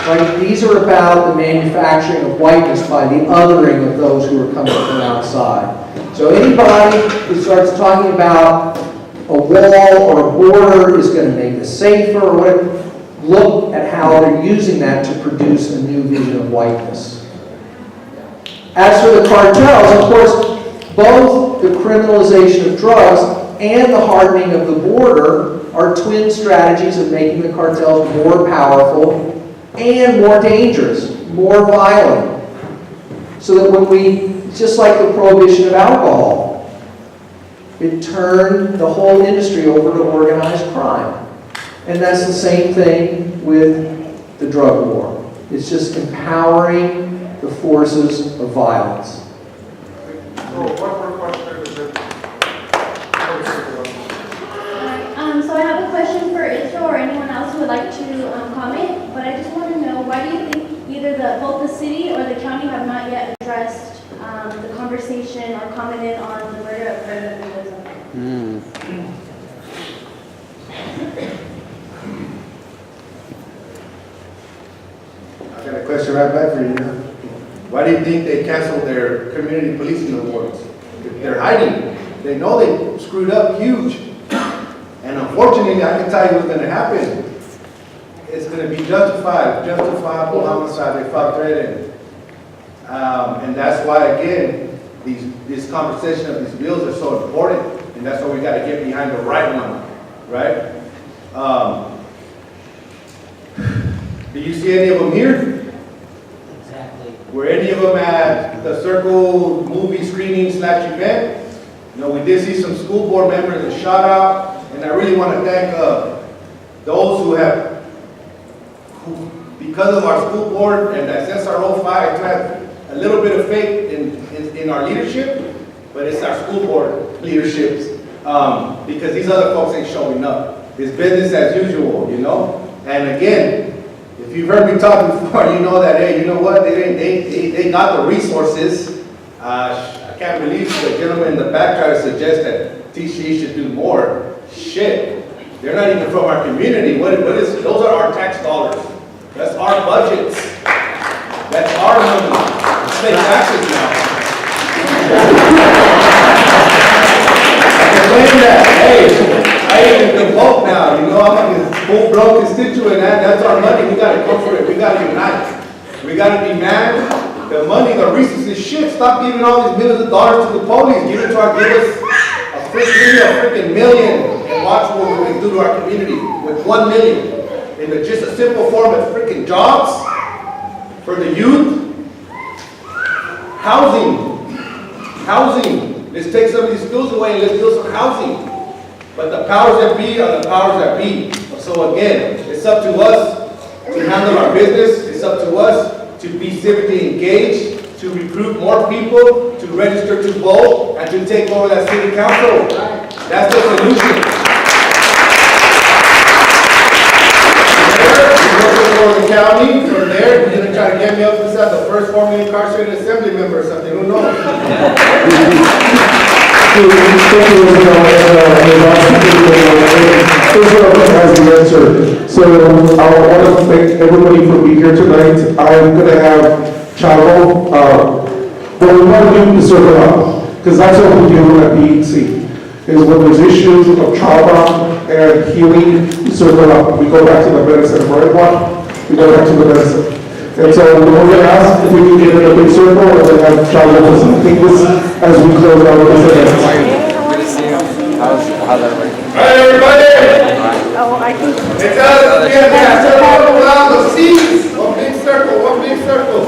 right? These are about the manufacturing of whiteness by the othering of those who are coming from outside. So anybody who starts talking about a wall or a border is going to make us safer or whatever, look at how they're using that to produce a new vision of whiteness. As for the cartels, of course, both the criminalization of drugs and the hardening of the border are twin strategies of making the cartels more powerful and more dangerous, more violent. So that when we, just like the prohibition of alcohol, it turned the whole industry over to organized crime. And that's the same thing with the drug war. It's just empowering the forces of violence.
So I have a question for Israel or anyone else who would like to comment, but I just want to know, why do you think either both the city or the county have not yet addressed the conversation or commented on the murder of Brenda Mendoza?
I got a question right back for you. Why do you think they canceled their community policing awards? They're hiding. They know they screwed up huge. And unfortunately, I can tell you what's going to happen. It's going to be justifiable homicide. They fought threatened. And that's why, again, this conversation of these bills are so important. And that's why we got to get behind the right one, right? Do you see any of them here?
Exactly.
Were any of them at the Circle movie screening / event? You know, we did see some school board members that shot out And I really want to thank those who have, because of our school board and that SRO 5, to have a little bit of faith in our leadership, but it's our school board leaderships, because these other folks ain't showing up. It's business as usual, you know? And again, if you've heard me talk before, you know that, hey, you know what, they got the resources. I can't believe the gentleman in the back tried to suggest that TCE should do more. Shit, they're not even from our community. What is, those are our tax dollars. That's our budgets. That's our money. Let's pay taxes now. I can claim that, hey, I even can vote now, you know, I'm like a full-blown constituent, that's our money, we gotta come for it, we gotta unite. We gotta be mad. The money, the resources, shit, stop giving all these millions of dollars to the police, give us a freaking million, and watch what we can do to our community with 1 million. In just a simple form of freaking jobs for the youth. Housing. Let's take some of these schools away and let's build some housing. But the powers that be are the powers that be. So again, it's up to us to handle our business. It's up to us to be civically engaged, to recruit more people, to register to vote, and to take over that city council. That's the solution. The county, from there, you're going to try to get me up inside the first formerly incarcerated assembly member or something, who knows?
So I want to thank everybody for being here tonight. I'm going to have Chavo, but we want to do the circle up, because that's what we do at BHC, is when there's issues of trauma and healing, we circle up. We go back to the medicine, right? We go back to the medicine. And so we're going to ask if we can get in a big circle and then have Chavo facilitate this as we close out this event.
How's that working?
All right, everybody.
Oh, I think.
It's us. We have to circle around the seats. One big circle.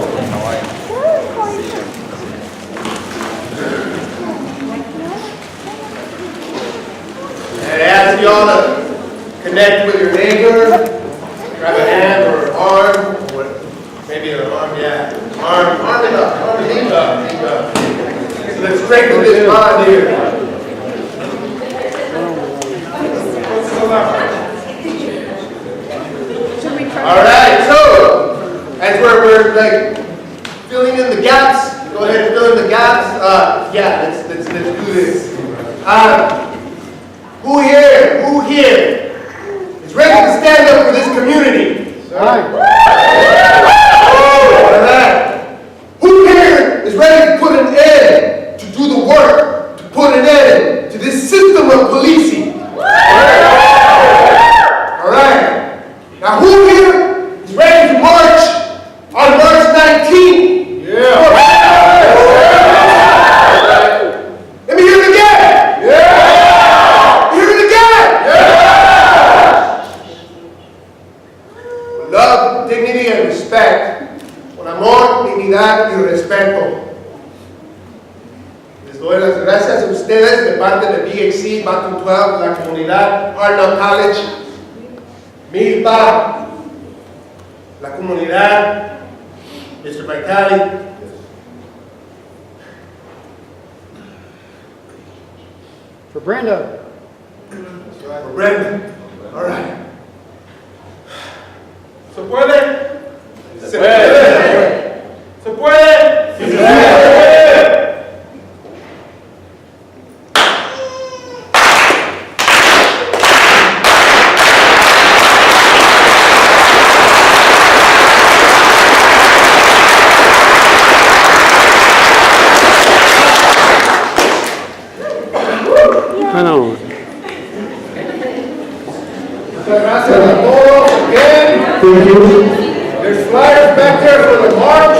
And I ask you all to connect with your neighbor, grab a hand or an arm, or maybe an arm, yeah. Arm it up, lean up. So let's strengthen this bond here. All right, so as we're like filling in the gaps, go ahead and fill in the gaps. Yeah, let's do this. Who here is ready to stand up for this community? All right. Who here is ready to put an end, to do the work, to put an end to this system of policing? All right. Now, who here is ready to march on March 19th? Yeah. Let me hear it again. Yeah. Hear it again. Yeah. Love, dignity, and respect. Con amor, dignidad y respeto. Les doy las gracias a ustedes de parte de BHC, Bottom 12, la comunidad, Hartnell College, MILPA, la comunidad, Mr. Vitale.
For Brenda.
For Brenda. All right. ¿Se puede? Se puede. ¿Se puede? Sí, se puede. Gracias a todos. Again, there's flyers back there for the march.